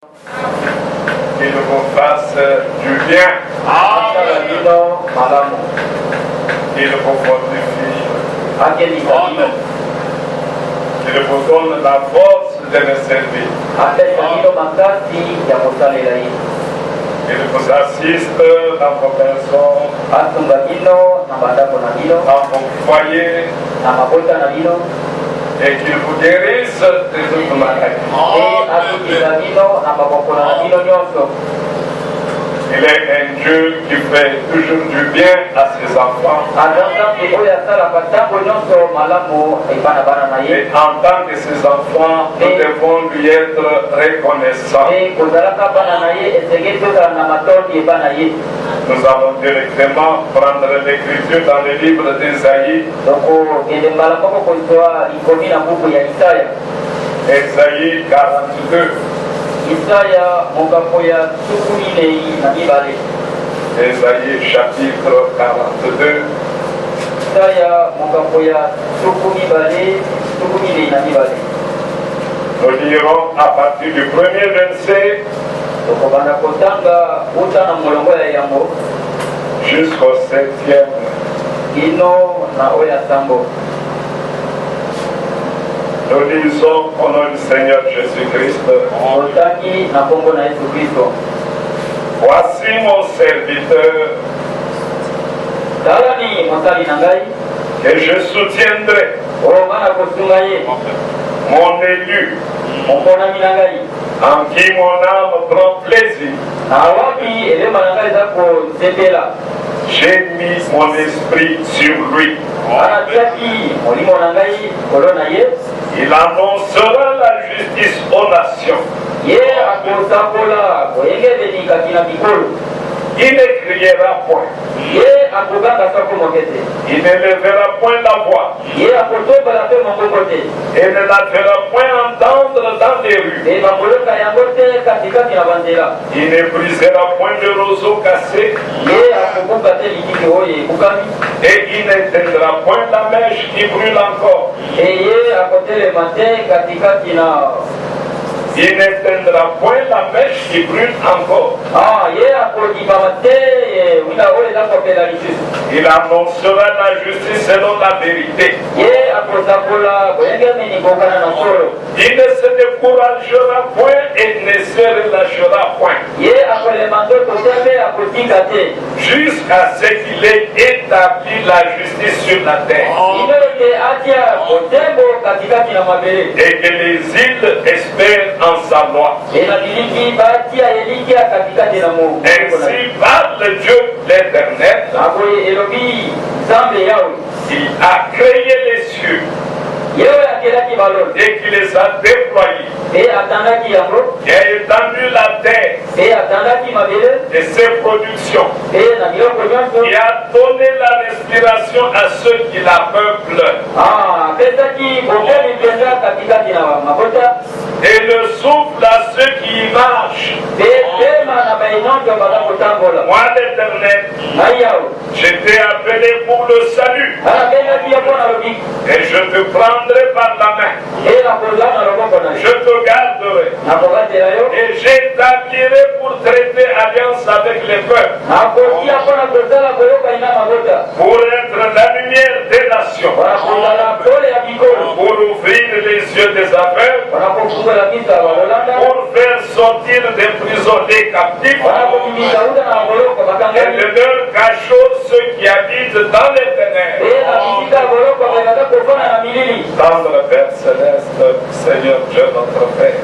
Qu'il vous fasse du bien. Qu'il vous fortifie. Qu'il vous donne la force de le servir. Qu'il vous assiste dans vos maisons, dans vos foyers, et qu'il vous guérisse de toute maladie. Il est un Dieu qui fait toujours du bien à ses enfants. Et en tant que ses enfants, nous devons lui être reconnaissants. Nous allons directement prendre l'écriture dans le livre d'Ésaïe. Ésaïe 42. Ésaïe chapitre 42. Nous lirons à partir du premier verset jusqu'au 7e. Nous lisons au nom du Seigneur Jésus-Christ. Voici mon serviteur que je soutiendrai, mon élu, en qui mon âme prend plaisir. J'ai mis mon esprit sur lui. Il annoncera la justice aux nations. Il ne criera point. Il ne lèvera point la voix. Et ne la fera point entendre dans les rues. Il ne brisera point de roseau cassé. Et il n'éteindra point la mèche qui brûle encore. Il n'éteindra point la mèche qui brûle encore. Il annoncera la justice selon la vérité. Il ne se découragera point et ne se relâchera point. Jusqu'à ce qu'il ait établi la justice sur la terre. Et que les îles espèrent en sa loi. Ainsi parle Dieu l'Éternel. Il a créé les cieux et qu'il les a déployés. Il a étendu la terre et ses productions. Il a donné la respiration à ceux qui la peuplent. Et le souffle à ceux qui y marchent. Moi l'Éternel, je t'ai appelé pour le salut. Et je te prendrai par la main. Je te garderai. Et j'établirai pour traiter alliance avec les peuples. Pour être la lumière des nations. Pour ouvrir les yeux des aveugles. Pour faire sortir des prisons les captifs. Et de leur cachot ceux qui habitent dans les ténèbres. Tendre Père Céleste, Seigneur Dieu notre Père,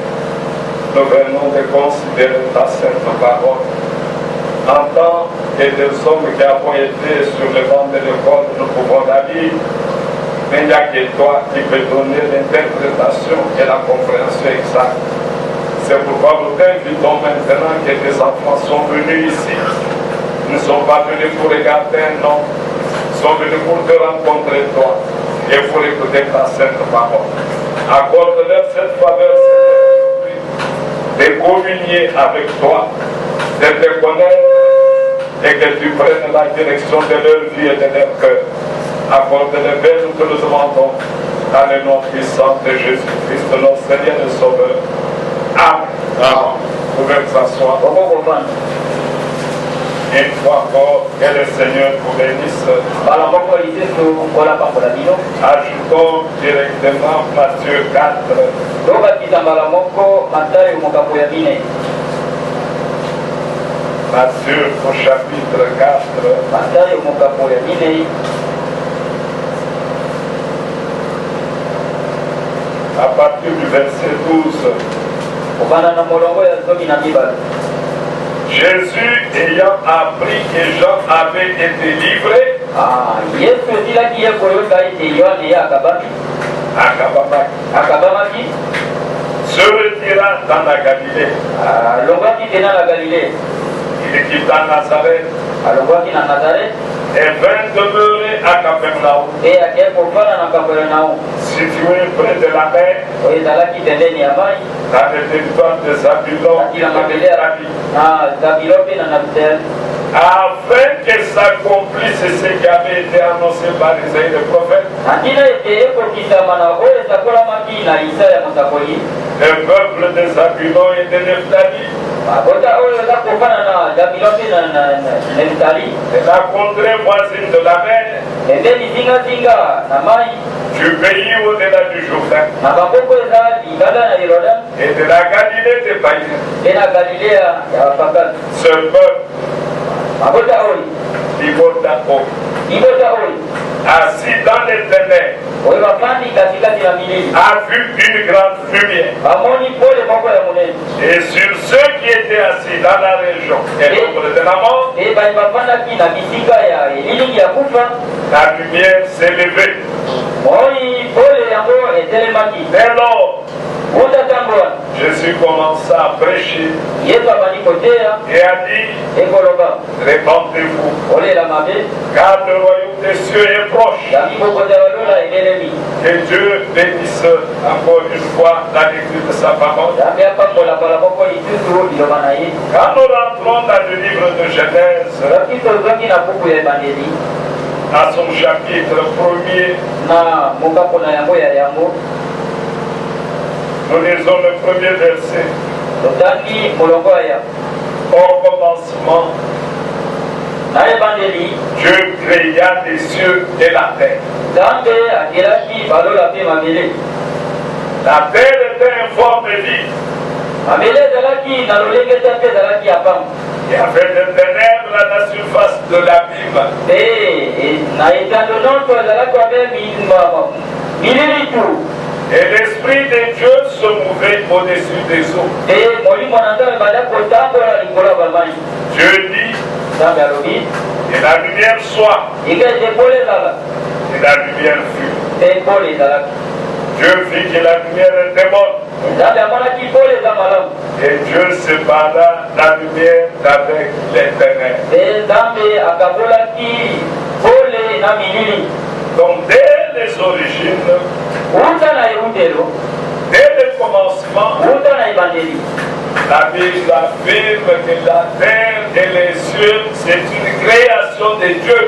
nous venons de considérer ta sainte parole. En tant que des hommes qui avons été sur le banc de l'école, nous pouvons la lire, mais il n'y a que toi qui peux donner l'interprétation et la compréhension exacte. C'est pourquoi nous t'invitons maintenant que tes enfants sont venus ici. Ils ne sont pas venus pour regarder un homme, ils sont venus pour te rencontrer toi et pour écouter ta sainte parole. Accorde-leur cette faveur, Seigneur, de communier avec toi, de te connaître et que tu prennes la direction de leur vie et de leur cœur. Accorde-le, Père, nous te le demandons, dans le nom puissant de Jésus-Christ, notre Seigneur et Sauveur. Amen. Amen. pouvez vous asseoir. Une fois encore, que le Seigneur vous bénisse. Ajoutons directement Matthieu 4. Matthieu au chapitre 4. À partir du verset 12. Jésus ayant appris que Jean avait été livré, se retira dans la Galilée. Il quitta Nazareth et vint demeurer à Capernaum, situé près de la mer, dans le territoire de Zabulon, afin que s'accomplisse ce qui avait été annoncé par Isaïe le prophète. Le peuple de Zabulon et de Nephtali, et la contrée voisine de la mer, du pays au-delà du Jourdain, et de la Galilée des païens. Ce peuple, assis dans les ténèbres, a vu une grande lumière. Et sur ceux qui étaient assis dans la région et l'ombre de la mort, la lumière s'est levée. Dès lors, Jésus commença à prêcher et a dit: répandez-vous, car le royaume des cieux est proche. Que Dieu bénisse encore une fois la lecture de sa parole. Quand nous rentrons dans le livre de Genèse, à son chapitre 1er, nous lisons le premier verset. Au commencement, Dieu créa les cieux et la terre. La terre était informe et vide. Il y avait des ténèbres à la surface de l'abîme. Et l'Esprit de Dieu se mouvait au-dessus des eaux. Dieu dit: et la lumière soit. Et la lumière fut. Dieu vit que la lumière était bonne. Et Dieu sépara la lumière d'avec les ténèbres. Donc dès les origines, dès le commencement, la Bible affirme que la terre et les cieux, c'est une création de Dieu.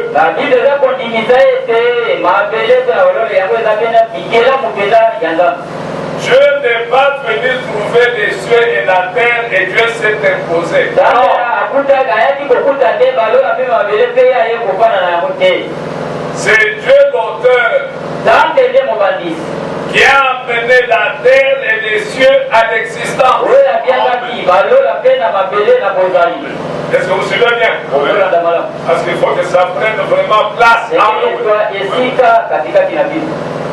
Dieu n'est pas venu trouver les cieux et la terre et Dieu s'est imposé. Non. C'est Dieu l'auteur qui a amené la terre et les cieux à l'existence. Est-ce que vous suivez bien? Parce qu'il faut que ça prenne vraiment place en nous.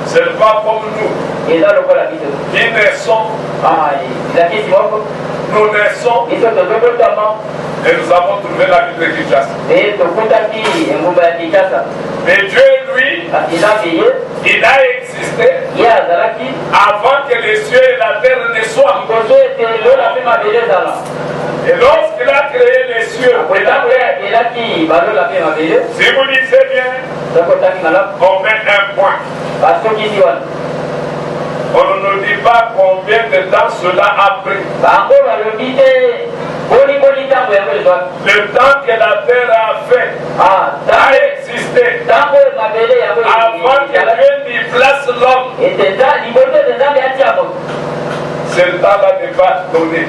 Ce n'est pas comme nous qui naissons. Nous naissons et nous avons trouvé la ville de Kinshasa. Mais Dieu, lui, il a existé avant que les cieux et la terre ne soient. Et lorsqu'il a créé les cieux et la terre, si vous lisez bien, on met un point. On ne nous dit pas combien de temps cela a pris. Le temps que la terre a fait, a existé, avant que Dieu n'y place l'homme. Ce temps-là n'est pas donné.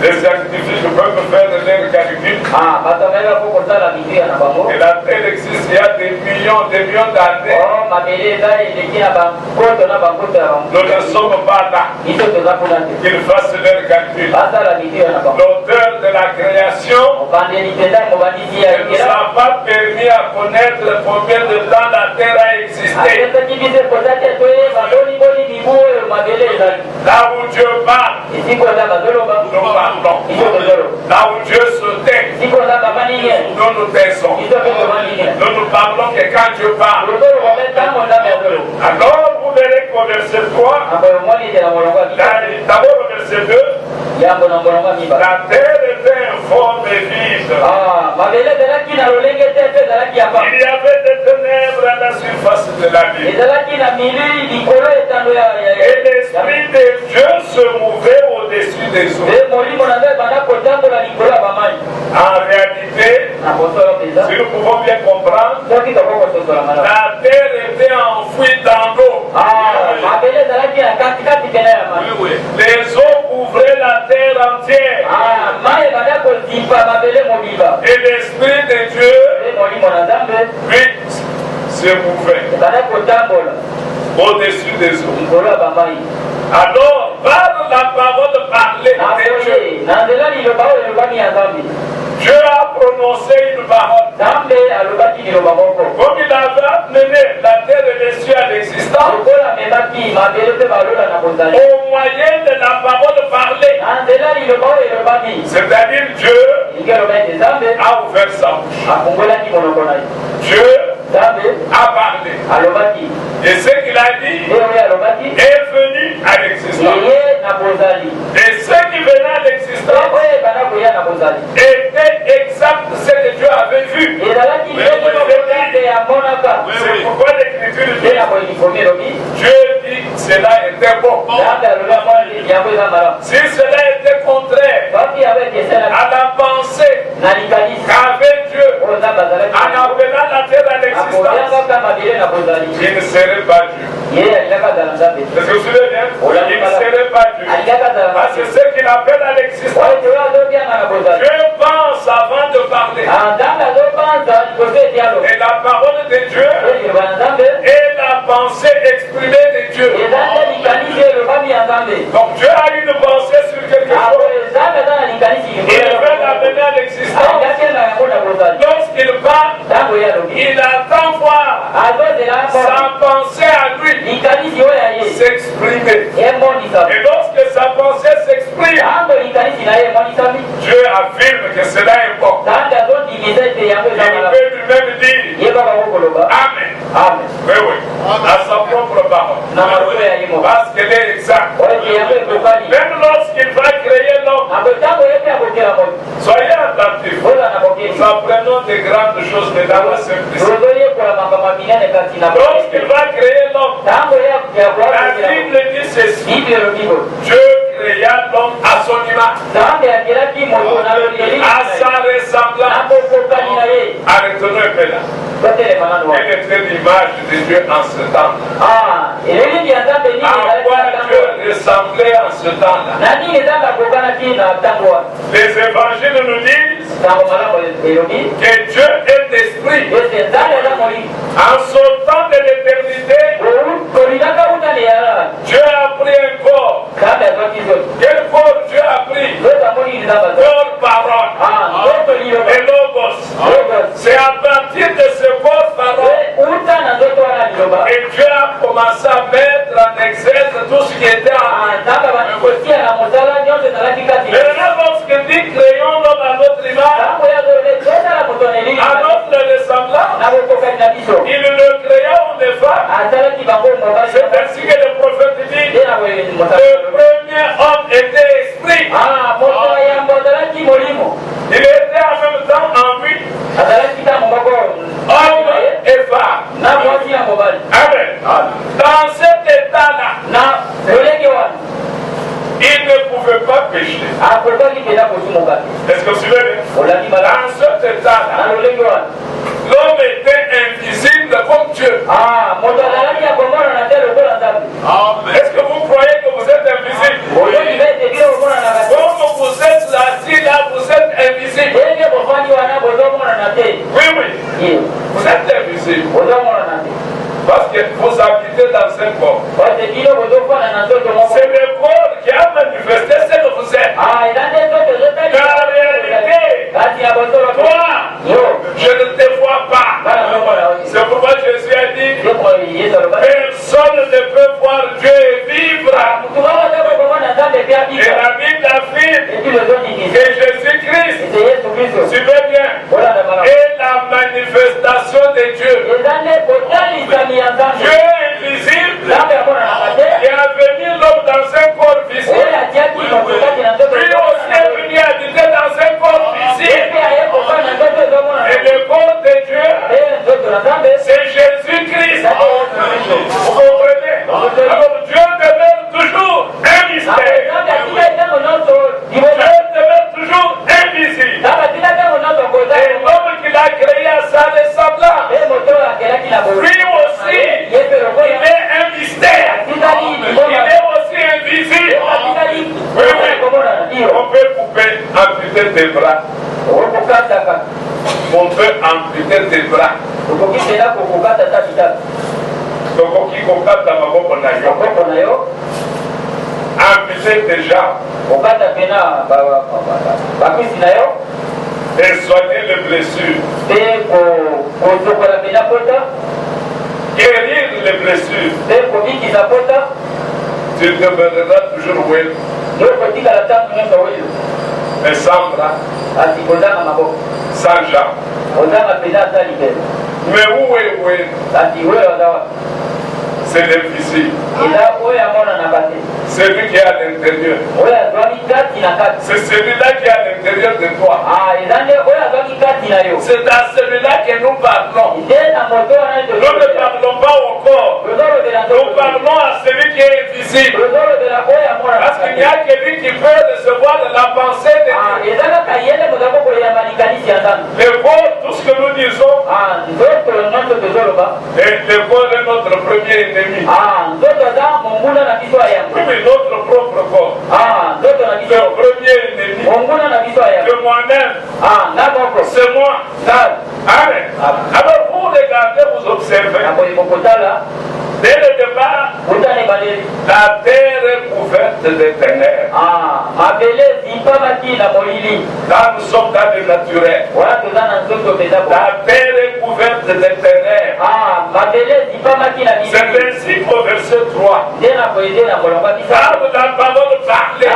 Les scientifiques peuvent faire de leurs calculs. Et la Terre existe il y a des millions d'années. Nous ne sommes pas là. Qu'ils fassent leurs calculs. L'auteur de la création ne nous a pas permis à connaître combien de temps la Terre a existé. Là où Dieu parle, nous parlons. Là où Dieu se tait, nous nous taisons. Nous nous parlons que quand Dieu parle. Alors vous verrez qu'au verset 3, d'abord au verset 2, la terre était informe et vide. Il y avait des ténèbres à la surface de la vie. Et l'Esprit de Dieu se mouvait au-dessus des eaux. En réalité, si nous pouvons bien comprendre, la terre était enfouie dans l'eau. Les eaux couvraient la terre entière. Et l'Esprit de Dieu, lui, se mouvait au-dessus des eaux. Alors, par la parole parlée de Dieu, Dieu a prononcé une parole. Comme il avait amené la terre et les cieux à l'existence, au moyen de la parole parlée, c'est-à-dire Dieu a ouvert sa bouche. Dieu a parlé. Et ce qu'il a dit est venu à l'existence. Et ce qui venait à l'existence était exact ce que Dieu avait vu. C'est pourquoi l'Écriture dit Dieu dit que cela était bon. Si cela était contraire à la pensée qu'avait Dieu en appelant la terre à l'existence, il ne serait pas Dieu. Est-ce que vous vous souvenez bien? Il ne serait pas Dieu. Parce que ce qu'il appelle à l'existence, Dieu pense avant de parler. Et la parole de Dieu est la pensée exprimée de Dieu. Donc Dieu a une pensée sur quelque chose. Il veut l'amener à l'existence. Lorsqu'il parle, il attend voir sa pensée à lui s'exprimer. Et lorsque sa pensée s'exprime, Dieu affirme que cela est bon. Il peut lui-même dire Amen. Oui, oui. À sa propre parole. Parce qu'elle est exacte. Même lorsqu'il va créer l'homme, soyez attentifs. Nous apprenons des grandes choses mais dans la simplicité. Lorsqu'il va créer l'homme, la Bible dit ceci. Dieu créa l'homme à son image, à sa ressemblance. Arrêtons un peu là. Quelle était l'image de Dieu en ce temps-là? À quoi Dieu ressemblait en ce temps-là? Les évangiles nous disent que Dieu est esprit. En sortant de l'éternité, Dieu a pris un corps. Quel corps Dieu a pris? Corps parole. Et logos. C'est à partir de ce corps parole et Dieu a commencé à mettre en exergue tout ce qui était en maintenant, lorsqu'il dit créons l'homme à notre image, à notre ressemblance, il le créa en effet. C'est ainsi que le prophète dit le premier homme était esprit. Il était en même temps en lui homme et femme. Amen. Dans cet état-là, il ne pouvait pas pécher. Est-ce que vous suivez bien? Dans cet état-là, l'homme était invisible comme Dieu. Est-ce que vous croyez que Parce que vous habitez dans un corps. C'est le corps qui a manifesté ce que vous êtes. En réalité, toi, je ne te vois pas. C'est pourquoi Jésus a dit, personne ne peut voir Dieu et vivre. Et la Bible affirme que Jésus-Christ, suivez bien, est la manifestation de Dieu. Dieu invisible qui a venu l'homme dans un corps visible. Lui aussi est venu habiter dans un corps visible. Et le corps de Dieu, c'est Jésus-Christ. Vous comprenez? Alors Dieu demeure toujours un mystère. Dieu demeure toujours invisible. Et l'homme qu'il a créé à sa ressemblance, lui aussi, il est un mystère. Il est aussi invisible. Oui, oui. On peut couper, amputer tes bras. On peut amputer tes bras. Amputer tes jambes. Et soigner les blessures. Guérir les blessures. Tu demeureras toujours oui. Mais sans bras, sans jambes. Mais où est oui? C'est l'invisible. C'est lui qui est à l'intérieur. C'est celui-là qui est à l'intérieur de toi. C'est à celui-là que nous parlons. Nous ne parlons pas au corps. Nous parlons à celui qui est invisible. Parce qu'il n'y a que lui qui peut recevoir la pensée de Dieu. Le corps, tout ce que nous disons, et le corps est notre premier ennemi. Oui, mais notre propre corps. Le premier ennemi. De moi-même. C'est moi. Amen. Alors vous regardez, vous observez. Dès le départ, la terre est couverte de ténèbres. Là, nous sommes dans le naturel. La terre est couverte de ténèbres. C'est ainsi qu'au verset 3, quand la parole parlait,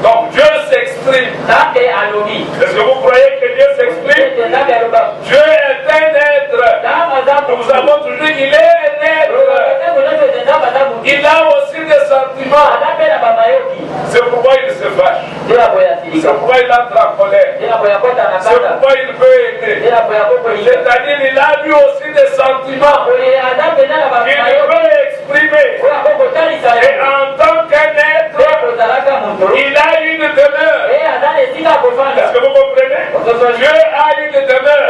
donc Dieu s'exprime. Est-ce que vous croyez que Dieu s'exprime? Dieu est un être. Nous avons toujours dit qu'il est un être. Il a aussi des sentiments. C'est pourquoi il se fâche. C'est pourquoi il entre en colère. C'est pourquoi il veut aider. C'est-à-dire qu'il a lui aussi des sentiments qu'il veut exprimer. Et en tant qu'un être, il a une demeure. Est-ce que vous comprenez? Dieu a une demeure.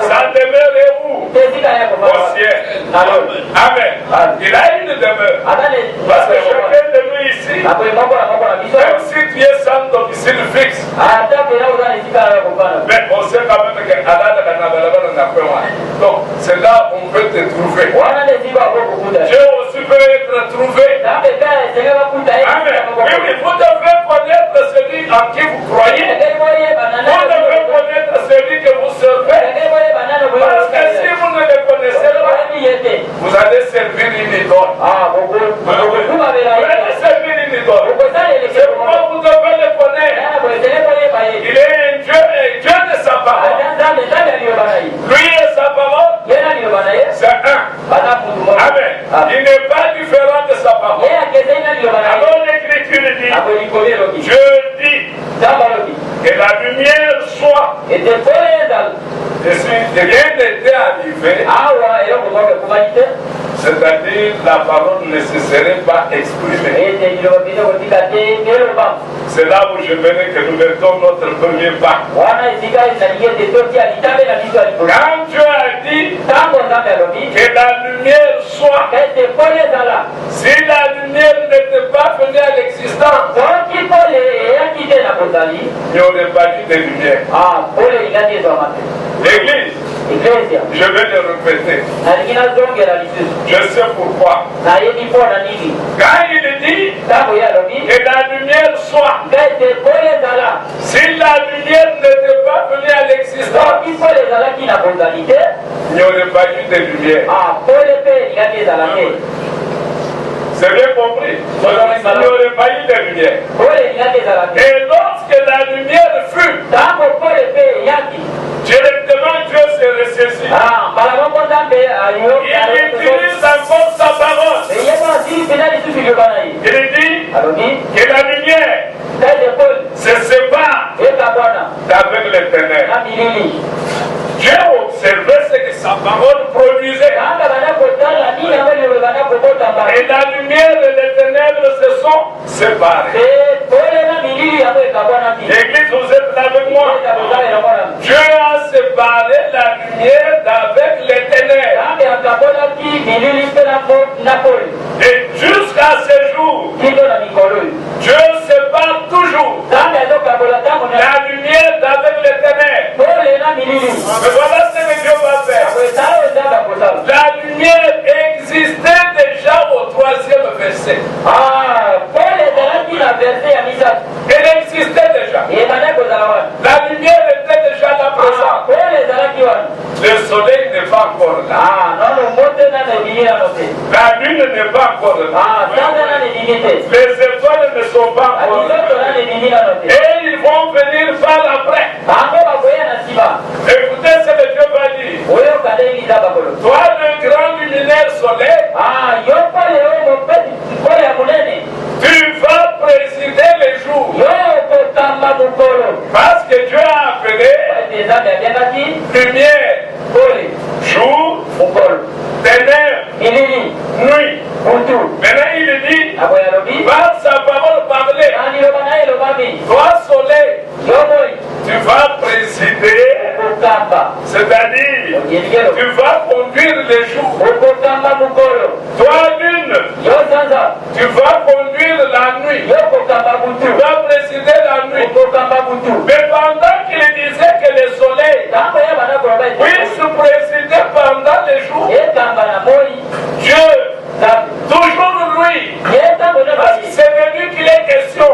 Sa demeure est où? Au ciel. Amen. Il a une demeure. Parce que chacun de nous ici, même si tu es sans domicile fixe, mais on sait quand même que donc c'est là où on peut te trouver. Dieu aussi peut être trouvé. Amen. Oui, vous devez connaître celui en qui vous croyez. Vous devez connaître celui que vous servez. Parce que si vous ne le connaissez pas, vous allez servir une idole. Vous allez servir une idole. C'est pourquoi vous devez le connaître. Il est un Dieu, et Dieu de sa parole. Lui et sa parole, c'est un. Amen. Il n'est pas différent de sa parole. Alors l'Écriture dit, Dieu dit que la lumière soit. Et si rien n'était arrivé, c'est-à-dire la parole ne se serait pas exprimée. C'est là où je venais que nous mettons notre premier pas. Quand Dieu a dit que la lumière soit, si la lumière n'était pas venue à l'existence, il n'y aurait pas eu de lumière. L'église, Iglesia. Je vais le répéter. Nalinginazongera lisusu. Je sais pourquoi. Nayebi mpona nini. Quand il dit Ntango ye alobi. que la lumière soit, Ete pole ezala. si la lumière n'était pas venue à l'existence, Soki pole ezalaki na bozali te. il n'y aurait pas eu de lumière. Pole mpe elingaki ezala te. C'est bien compris. Il n'y aurait pas eu de lumière. Pole elingaki ezala te. Et lorsque la lumière fut, Ntango pole mpe eyaki. directement Dieu s'est ressaisi. Mbala moko Nzambe ayo. Il utilise encore sa parole. Eyeba asili mpena lisusu liloba na ye. Il dit Alobi. que la lumière Ete pole. se sépare Ekabwana. d'avec les ténèbres. Na milili. Dieu observait ce que sa parole produisait. Kanga bana kotala nini ambayo liloba bana kokota mbala. Et la lumière et les ténèbres se sont séparées. Pole na milili ambayo ekabwana ti. L'église, vous êtes là avec moi. Dieu a séparé la lumière d'avec les ténèbres. Et jusqu'à ce jour, Dieu sépare toujours la lumière d'avec les ténèbres. Mais voilà ce que Dieu va faire. La lumière existait déjà au 3e verset. Elle existait déjà. La lumière était déjà là présente. Le soleil n'est pas encore là. La lune n'est pas encore là. Les étoiles ne sont pas encore là. Et ils vont venir par après. Écoutez ce que Dieu va dire. Toi, le grand luminaire soleil, tu vas présider les jours. Parce que Dieu a appelé lumière, jour, ténèbres, nuit. Maintenant il dit, par sa parole parler, toi soleil, tu vas présider, c'est-à-dire tu vas conduire les jours. Toi lune, tu vas conduire la nuit. Tu vas présider la nuit. Mais pendant qu'il disait que le soleil puisse présider pendant les jours, Dieu, toujours lui, parce que c'est de lui qu'il est question.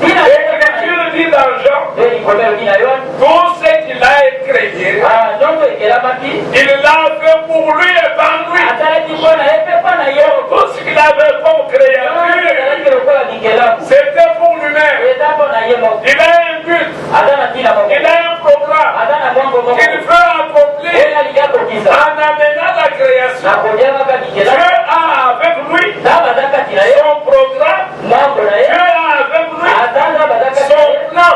L'Écriture dit dans Jean, tout ce qu'il a créé, il l'a fait pour lui et par lui. Tout ce qu'il avait comme créature, c'était pour lui-même. Il a un but, il a un programme qu'il veut accomplir en amenant la création. Dieu a avec lui son programme, Dieu a avec lui son plan.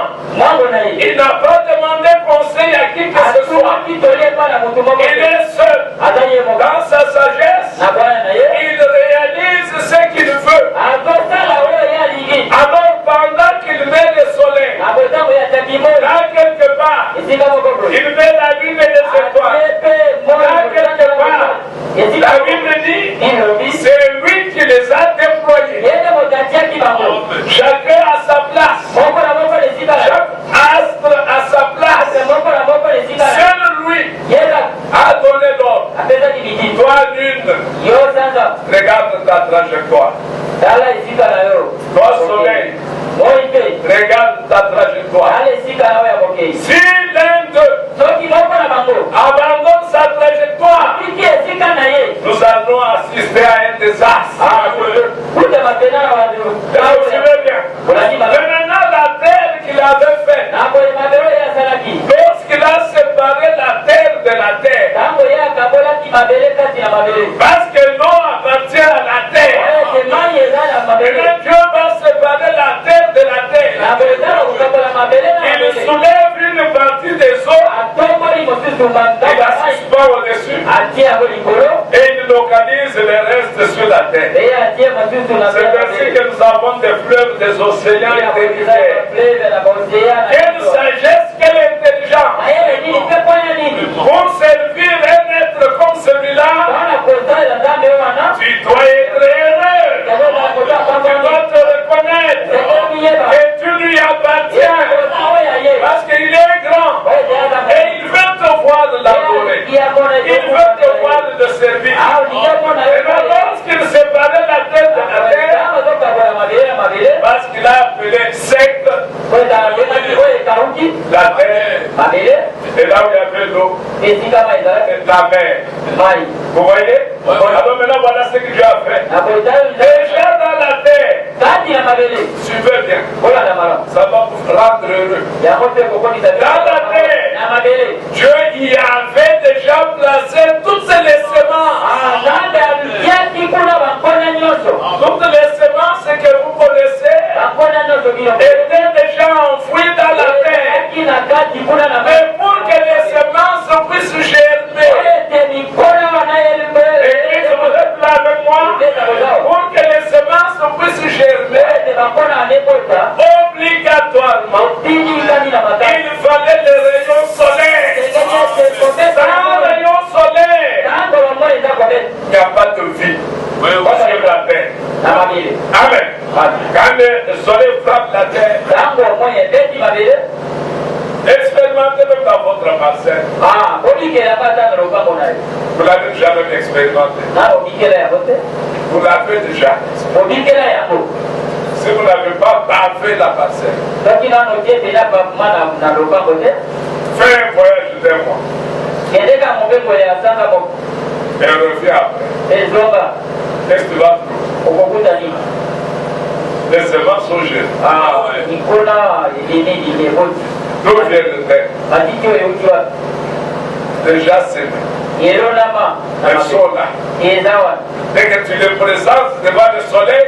Il n'a pas demandé conseil à qui que ce soit. Il est seul. Dans sa sagesse, il réalise ce qu'il veut. Alors pendant qu'il met le soleil, là quelque part, il met la lune et les étoiles. Là quelque part, la Bible dit, c'est lui qui les a déployés. Chacun à sa place. Chaque astre à sa place. Seul lui a donné l'ordre. Toi lune, regarde ta trajectoire. Toi soleil, regarde ta trajectoire. Si l'un d'eux abandonne sa trajectoire, nous allons assister à un désastre. Maintenant la terre qu'il avait faite, lorsqu'il a séparé la terre de la terre, parce que l'eau appartient à la terre, maintenant Dieu va séparer la terre de la terre. Il soulève une partie des eaux, il la suspend au-dessus et il localise les restes sur la terre. C'est ainsi que nous avons des fleuves, des océans et des rivières. Quelle sagesse, quelle intelligence pour servir un être comme celui-là. Tu dois être heureux, tu dois te reconnaître que tu lui appartiens parce qu'il est grand et il veut te voir l'adorer. la terre, et là où il y avait l'eau, la mer. Vous voyez? Alors maintenant, voilà ce que Dieu a fait. Déjà dans la terre, suivez bien, ça va vous rendre heureux. Dans la terre, Dieu y avait déjà placé toutes les semences. Toutes les semences que vous connaissez étaient déjà enfouies dans la terre. Mais pour que les semences puissent germer, et vous êtes là avec moi, pour que les semences puissent germer, obligatoirement, il fallait les rayons solaires. Sans rayons solaires, il n'y a pas de vie. Sur la terre. Amen. Quand le soleil frappe la terre, expérimentez même dans votre parcelle. Vous l'avez jamais expérimenté. Vous l'avez déjà. Si vous n'avez pas bavé la parcelle, fais un voyage d'un mois. Et reviens après. Qu'est-ce que tu vas trouver? Les semences sont jeunes. D'où vient le terre? Déjà semées. Elles sont là. Dès que tu les présentes devant le soleil,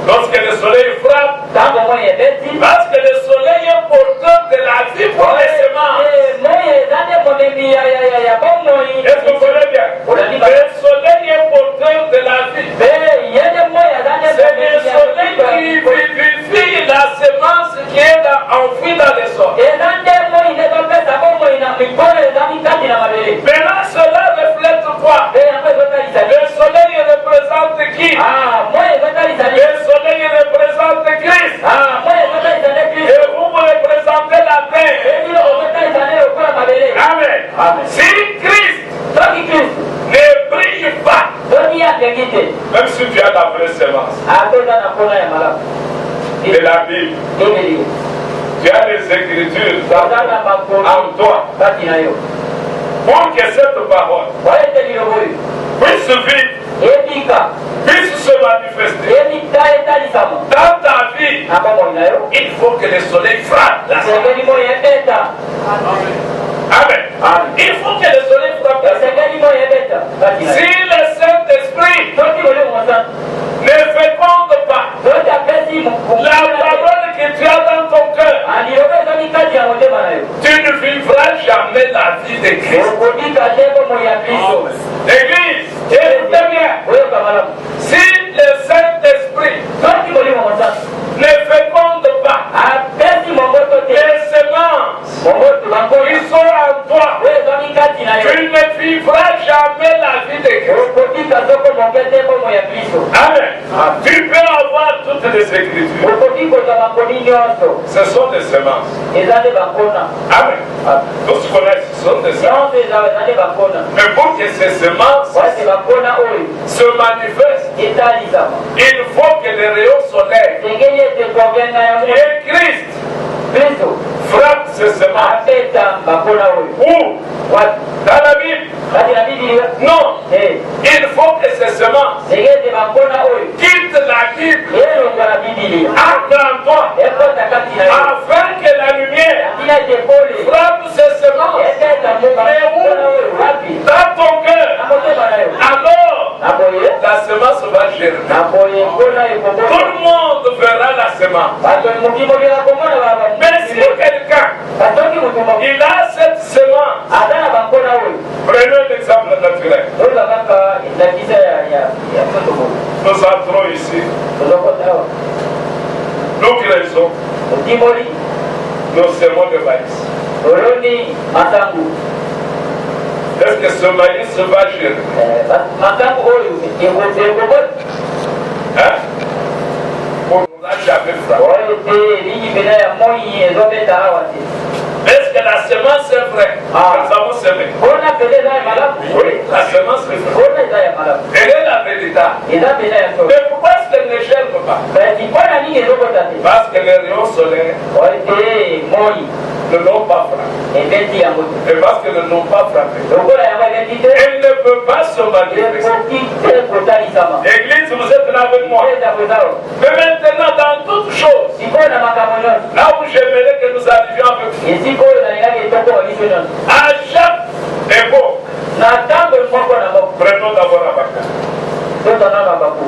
lorsque le soleil frappe, parce que le soleil est porteur de la vie pour les semences. Est-ce que vous voyez bien? Le soleil est porteur de la vie. C'est le soleil qui vivifie la semence qui est enfouie dans le sol. Maintenant, cela reflète quoi? Le soleil représente qui? Le soleil représente Christ. Et vous représentez la terre. Amen. Si Christ ne brille pas, même si tu as la vraie semence de la Bible, tu as les Écritures en toi, pour que cette parole puisse vivre, puisse se manifester dans ta vie. Il faut que le soleil frappe la semence. Amen. Il faut que le soleil frappe la semence. Si le Saint-Esprit ne féconde pas la parole que tu as dans ton cœur, tu ne vivras jamais la vie de Christ. L'église, écoutez bien, si le Saint-Esprit ne féconde pas les semences qui sont en toi, tu ne vivras jamais la vie de Christ. Amen. Tu peux avoir toutes les Écritures. Ce sont des semences. Amen. Tout ce qu'on a, ce sont des semences. Mais pour que ces semences se manifestent, il faut que les rayons solaires et Christ frappe ces semences. Où? Dans la Bible? Non. Il faut que ces semences quittent la Bible, entrent en toi, afin que la lumière frappe ces semences. Mais où? Dans ton cœur. Alors, la semence va germer. Tout le monde verra la semence. Mais si quelqu'un il a cette semence, prenez un exemple naturel. Nous entrons ici. Nous graissons. Nous semons de maïs. Est-ce que ce maïs va germer? Hein? On n'a jamais frappé. Est-ce que la semence est vraie? Nous avons semé. Oui, la semence est vraie. Elle est la vérité. Mais pourquoi est-ce que ne germe pas. basi mpona nini ezokota te Parce que les rayons solaires ete moi ne l'ont pas frappé. ebeti yango te Et parce qu'elles ne l'ont pas frappé, lokola yango ebeti te elle ne peut pas se manifester. ekoki te kotalisama Église, vous êtes là avec moi. eza kozao Mais maintenant, dans toutes choses, sikoyo na makambo nyonso là où j'aimerais que nous arrivions avec vous, esikoyo nalingaki etokoma biso nyonso à chaque époque, na ntango moko na moko prenons d'abord Habakkuk. tozana na baku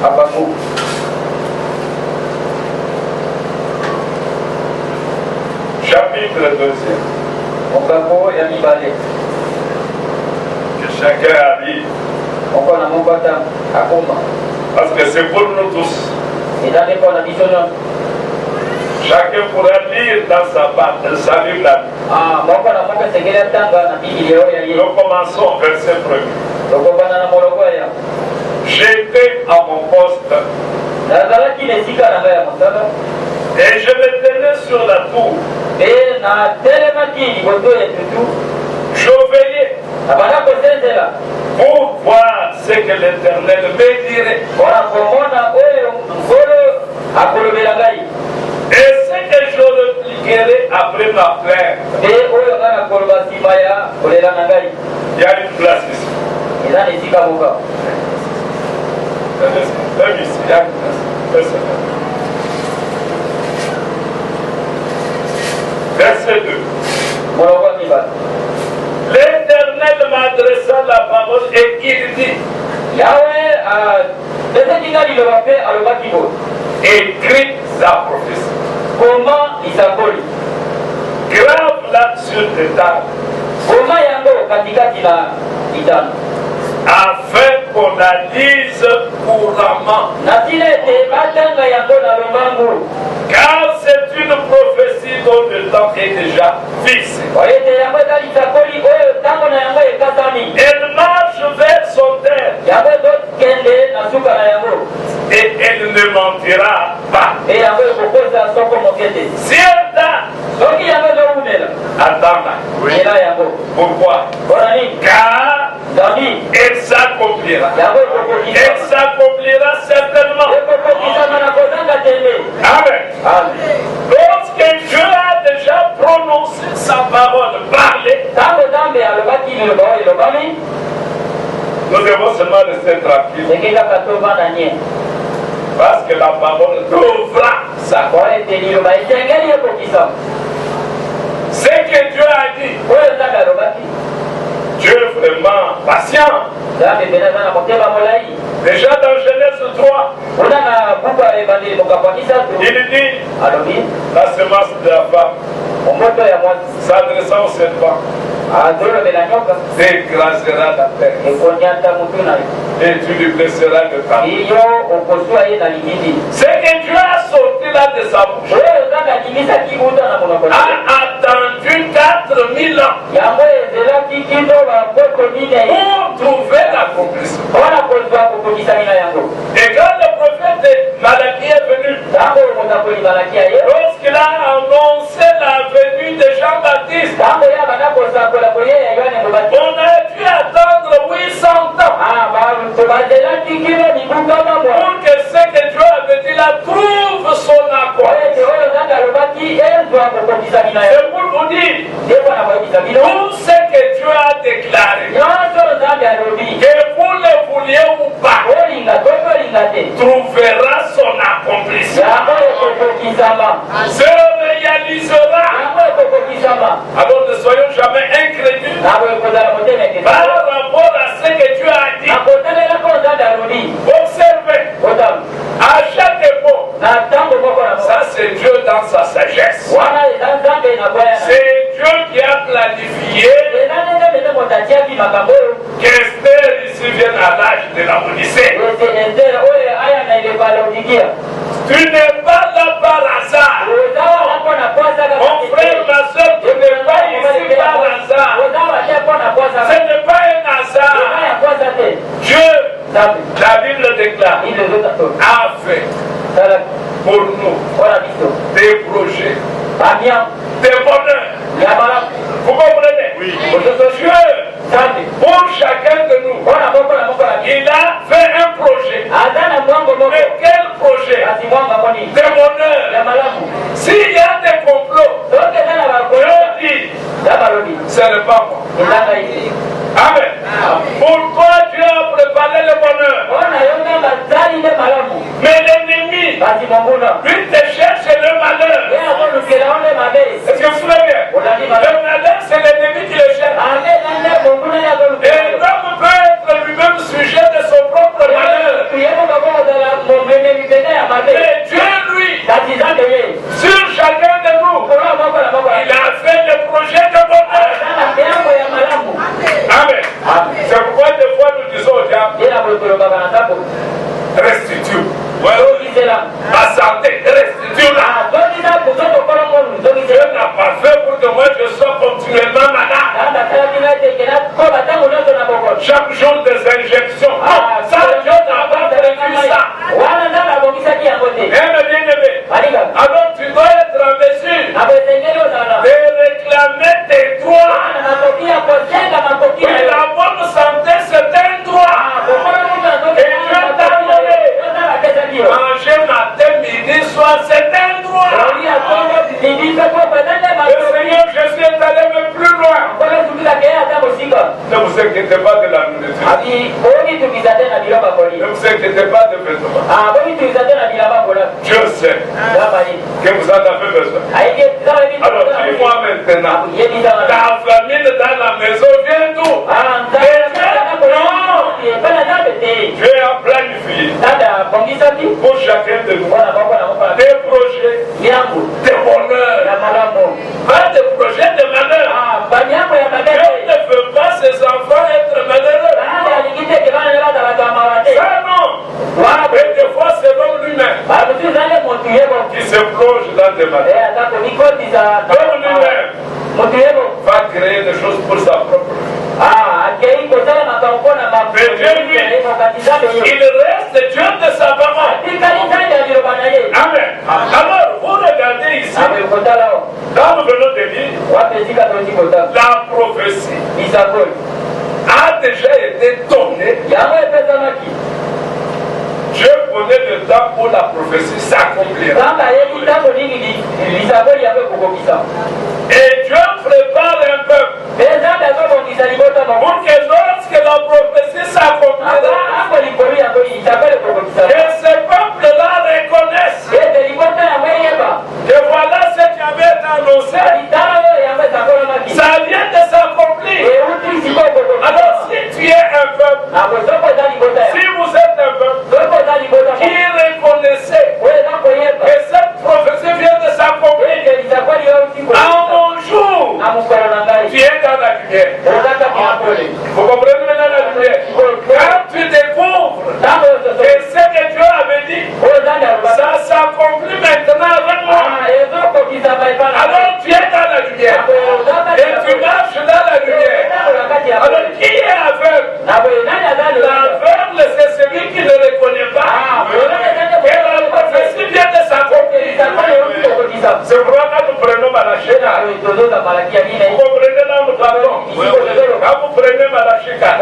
Habakkuk. Chapitre 2. mokako ya mibale Que chacun a dit, moko na moko ata akoma parce que c'est pour nous tous. eza nde mpo na biso nyonso Chacun pourra lire dans sa Bible. moko na moko esengeli atanga na bibili oyo ya ye Nous commençons verset 1. lokobana na moloko ya J'étais à mon poste nazalaki na esika na ngai ya mosala et je me tenais sur la tour. mpe natelemaki liboso ya tutu Je veillais nabanda kosenzela pour voir ce que l'Éternel me dirait. mpona komona oyo nkolo akolobela ngai Et ce que je repliquerai après ma plainte. mpe oyo ngai nakoloba nsima ya kolela na ngai Il y a une place ici. eza na esika moka Même ici, il y a une place. Verset 2. moloko ya mibale L'Éternel m'adressa la parole et il dit, yawe pesaki ngai liloba mpe alobaki boye écris sa prophétie. koma lisakoli Grave-la sur tes tables, koma yango katikati na litano afin qu'on la lise couramment. na ntina ete batanga yango na lombangu Car c'est une prophétie dont le temps est déjà fixé. oyo ete yango eza lisakoli oyo ntango na yango ekatami Elle marche vers son terme yango ezokende na suka na yango et elle ne mentira pas. mpe yango ekokoza soko moke te Si elle t'a, soki yango ezowumela attends-la. ela yango Pourquoi? mpona nini Car nzambi elle s'accomplira. yango Elle ekokokisama s'accomplira certainement. ekokokisama na kozanga tembe Amen. amen Lorsque Dieu a déjà prononcé sa parole, parlé, ntango nzambe alobaki liloba oyo elobami nous devons seulement rester tranquilles. eke kaka tovanda nie Parce que la parole devra s'accomplir. oyo ete liloba esengeli ekokisama Ce que Dieu a dit, oyo nzambe alobaki Dieu est vraiment patient. nzambe mpena aza na motema molai Déjà dans Genèse 3, kuna na buku ya ebandeli mokambo ya misato il dit alobi la semence de la femme momoto ya mwasi s'adressant au serpent azolobela nyoka écrasera la terre ekonyata motu na yo et tu lui blesseras le talon. yo okoswa ye na likiti Ce que Dieu a sorti là de sa bouche oyo nzambe abimisaki kuta na monoko na ye a attendu 4000 ans yango ezelaki kino bapoto minei pour trouver l'accomplissement. mpona kozwa kokokisami na yango Et quand le prophète Malachie est venu, ntango motakoli malaki ya ye lorsqu'il a annoncé la venue de Jean-Baptiste, ntango ye abanda kosakola koyeya yohane mobati on a dû attendre 800 ans bato bazelaki kino mibukama mwa pour que ce que Dieu avait dit là trouve son oyo accord. ete oyo nzambe alobaki ezwa kokokisami na ye C'est pour vous dire nde mpona koyebisa bino tout ce que Dieu a déclaré, nyonso nzambe alobi que vous le vouliez ou pas, olinga to tolinga te trouvera son accomplissement. yango ekokokisama Se réalisera. yango ekokokisama Alors ne soyons jamais incrédules nabo ekozala motema par ekesana rapport à ce que Dieu a dit. nakotelelako nzambe alobi Observez, kotamu à chaque époque, na ntango moko na ça c'est Dieu dans sa sagesse. wana eza nzambe na boya na C'est Dieu qui a planifié eza ndenge mene moto atiaki makambo oyo qu'Esther ici vienne à l'âge de la Odyssée. ete estere oyo aya na eleko ya laodikia Tu n'es pas là par hasard. oza wana mpona kwasaka Mon frère, ma soeur, tu n'es pas ici par hasard. oza wate mpona Ce kwasaka n'est pas un eza hasard. ya kwasa te Dieu, nzambe la Bible déclare, ile ezotato a fait tala pour nous mpona biso des projets, bamia des bonheurs. ya malamu Vous comprenez? Oui. Dieu nzambe pour chacun de nous. Il a fait un projet. Mais quel projet? De bonheur. S'il y a des complots, je dis, ce n'est pas moi. Amen. Pourquoi Dieu a préparé le bonheur? Mais l'ennemi, lui te cherche le malheur. Est-ce que vous savez bien? Le malheur, c'est l'ennemi qui le cherche. Et l'homme peut être lui-même sujet de son propre malheur. Mais Dieu, lui, sur chacun de nous, il a fait le projet de bonheur. Amen. C'est pourquoi des fois nous disons au diable, restitue. Ma santé, restitue-la. Dieu n'a pas fait pour que moi je sois continuellement malade. Chaque jour des injections. Ça, Dieu n'a pas prévu ça. Bien-aimé, alors tu dois être en mesure de réclamer tes droits. Oui, la bonne santé, c'est un droit. Et Dieu t'a donné. Manger matin, midi, soir, c'est un droit. Le Seigneur Jésus est allé même plus loin. Ne vous inquiétez pas de la nourriture. Ne vous inquiétez pas de vêtements. Dieu sait que vous en avez besoin. Alors dis-moi maintenant, ta famille dans la maison vient d'où? Non, Dieu a planifié pour chacun de nous des projets de bonheur, pas des projets de malheur. Dieu ne veut pas ses enfants être malheureux. Ça non. Et des fois c'est l'homme lui-même qui se plonge dans des malheurs. L'homme lui-même va créer des choses pour sa propre vie. Mais Dieu lui, il reste Dieu de sa parole. Amen. Alors vous regardez ici, quand nous venons de lire, la prophétie a déjà été donnée. Dieu connaît le temps où la prophétie s'accomplira. Et Dieu prépare un peuple pour que lorsque la prophétie s'accomplira, que ce peuple-là reconnaisse que voilà ce qui avait été annoncé, ça vient de s'accomplir. Alors si tu es un peuple, si vous êtes un peuple qui reconnaissait que cette prophétie vient de s'accomplir, en mon jour, tu es dans la lumière. Vous comprenez maintenant la lumière? Quand tu découvres que ce que Dieu avait dit, ça s'accomplit maintenant avec moi. Alors tu es dans la lumière. Et tu marches dans la lumière. Alors qui est aveugle? L'aveugle, c'est celui qui ne reconnaît pas que la prophétie vient de s'accomplir. C'est pourquoi quand nous prenons Malachie, vous comprenez là nous partons. Quand vous prenez Malachie, même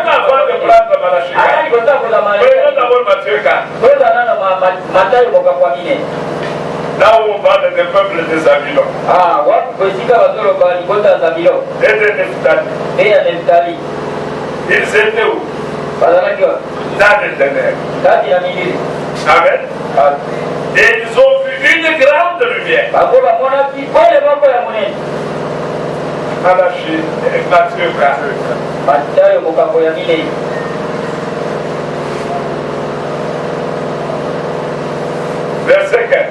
avant de prendre Malachie, prenons d'abord Matthieu 4. Là où on parle des peuples des Zabylon. Et de Nephtali. Ils étaient où? Dans les ténèbres. Amen. Et ils ont vu une grande lumière. Malachie, Matthieu 4. Verset 15.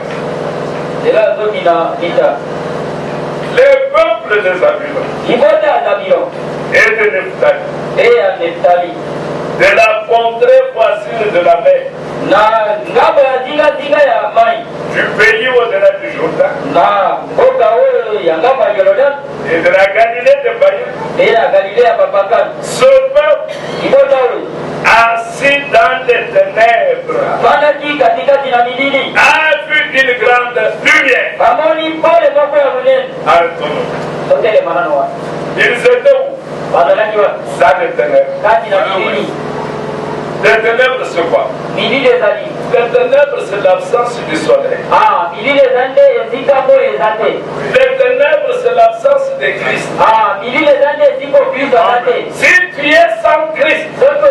Les peuples des Zabylon et de Nephtali, de la contrée voisine de la mer, du pays au-delà du Jourdain, et de la Galilée de Baïa, ce peuple assis dans les ténèbres a vu une grande lumière. Arrêtons-nous. Ils étaient où? bazalaki wa Ça des ténèbres. kati na milili. Les ténèbres, c'est quoi? Milili ezali. Les ténèbres, c'est l'absence du soleil. Milili eza nde esika oyo eza te. Les ténèbres, c'est l'absence de Christ. Milili eza nde esika Kristo aza te. Si tu es sans Christ, Soki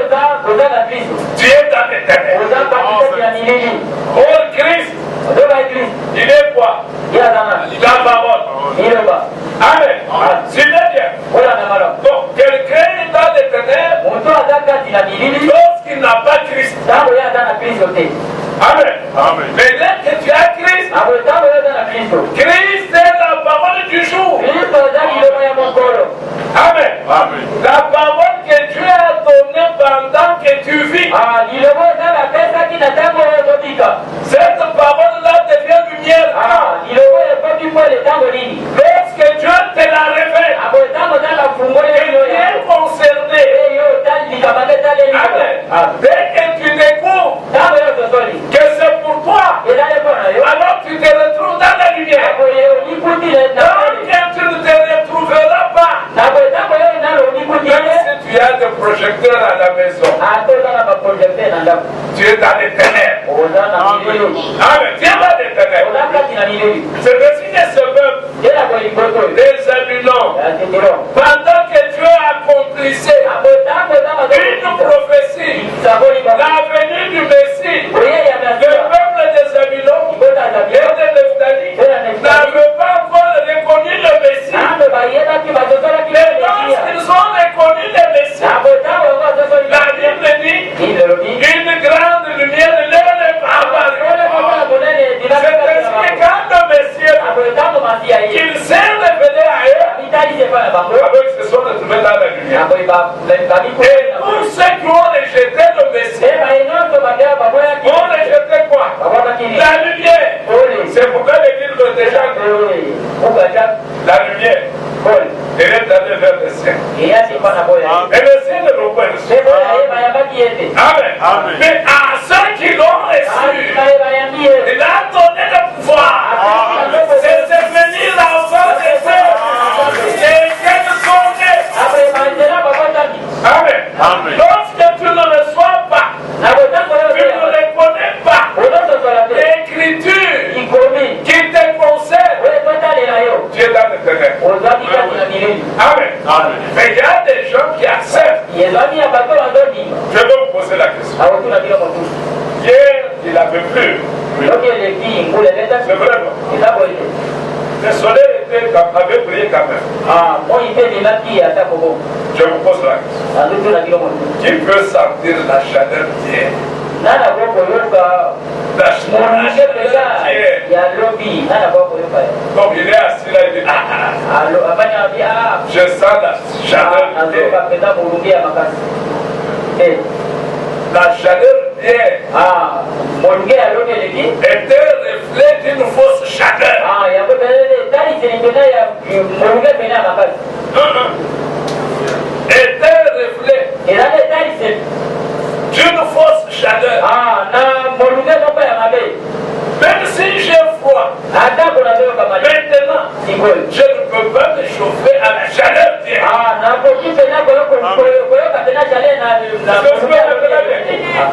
oza na Kristo, tu es dans les ténèbres. oza katikati na milili. Or, Christ, Ozoba ye Kristo, il est quoi? ye aza na La parole. liloba. Amen. C'est bien. Oyo na malamu. Donc, quelqu'un est dans les ténèbres Moto aza kati na milili, lorsqu'il n'a pas Christ. ntango ye aza na Kristo te. Amen. Mais dès que tu as Christ, Ntango ye aza na Kristo, Christ est la parole du jour. Kristo aza liloba ya mokolo. Amen. La parole que Dieu a donnée pendant que tu vis. Liloba eza bapesaki na ntango oyo ozobika. Cette parole-là devient lumière. Liloba ekoki mpo ntango nini? Lorsque Dieu te la révèle, Ntango nzambe afungoli tu es concerné. yo likambo nde etaleli. Amen. Dès que tu découvres Ntango yo ozosoli que c'est pour toi, ezali mpona yo, alors tu te retrouves dans la lumière. olikuti Donc tu ne te retrouveras pas. ntango yo nalo olikuti Même si tu as des projecteurs à la maison, toza na baprojecte na ndako, tu es dans les ténèbres. oza na milili, Amen. Tu es dans les ténèbres. oza kati na milili. C'est ainsi que ce peuple, ye na kolikoto des Zabulons, yatetelo pendant que Dieu accomplissait ntango eza une prophétie, saboli la venue du Messie, oye ya le masiya peuple des Zabulons ikota et zabila de Nephtali n'avait pas encore reconnu le Messie. ntango bayebaki bazosolaki Mais lorsqu'ils ont reconnu le Messie, ntango yango azosoli la Bible dit ilelobi une grande lumière leur est apparue. C'est ainsi que quand le Messie qu'il s'est révélé à eux, avec ce sont retrouvés dans la lumière. Et tous ceux qui ont rejeté le Messie ont rejeté quoi? La lumière. C'est pourquoi l'Église veut déjà la lumière. Elle est allée vers le ciel. Et le ciel ne l'ont pas reçu. Amen. Mais à ceux qui l'ont reçu, il a donné le pouvoir de devenir l'enfant de Dieu. Et qu'elles sont nées. Amen. Lorsque tu ne reçois pas, tu ne reconnais pas l'écriture qui te concerne, tu es dans le ténèbres. Amen. Mais il y a des gens qui acceptent. Je vais vous poser la question. Hier, il avait plu. C'est vraiment. Le soleil avait brillé quand même. Je vous pose la question. Qui peut sentir la chaleur d'hier? La chaleur d'hier. Comme il est assis là, il dit je sens la chaleur d'hier. La chaleur d'hier était reflet d'une fausse chaleur. Était reflet d'une fausse chaleur. Même si j'ai froid, maintenant, je ne peux pas me chauffer à la chaleur d'hier.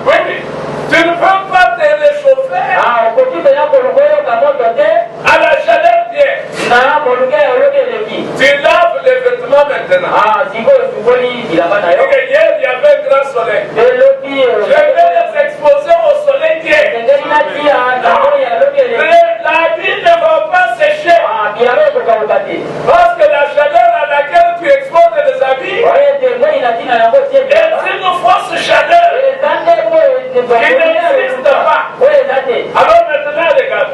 Oui, tu ne peux pas te réchauffer à la chaleur d'hier. Tu laves les vêtements maintenant. Et hier, il y avait un grand soleil. Je vais les exposer au soleil d'hier. La vie ne va pas sécher. Parce que la chaleur à laquelle tu exposes les habits est une fausse chaleur qui n'existe pas. Alors maintenant, regarde.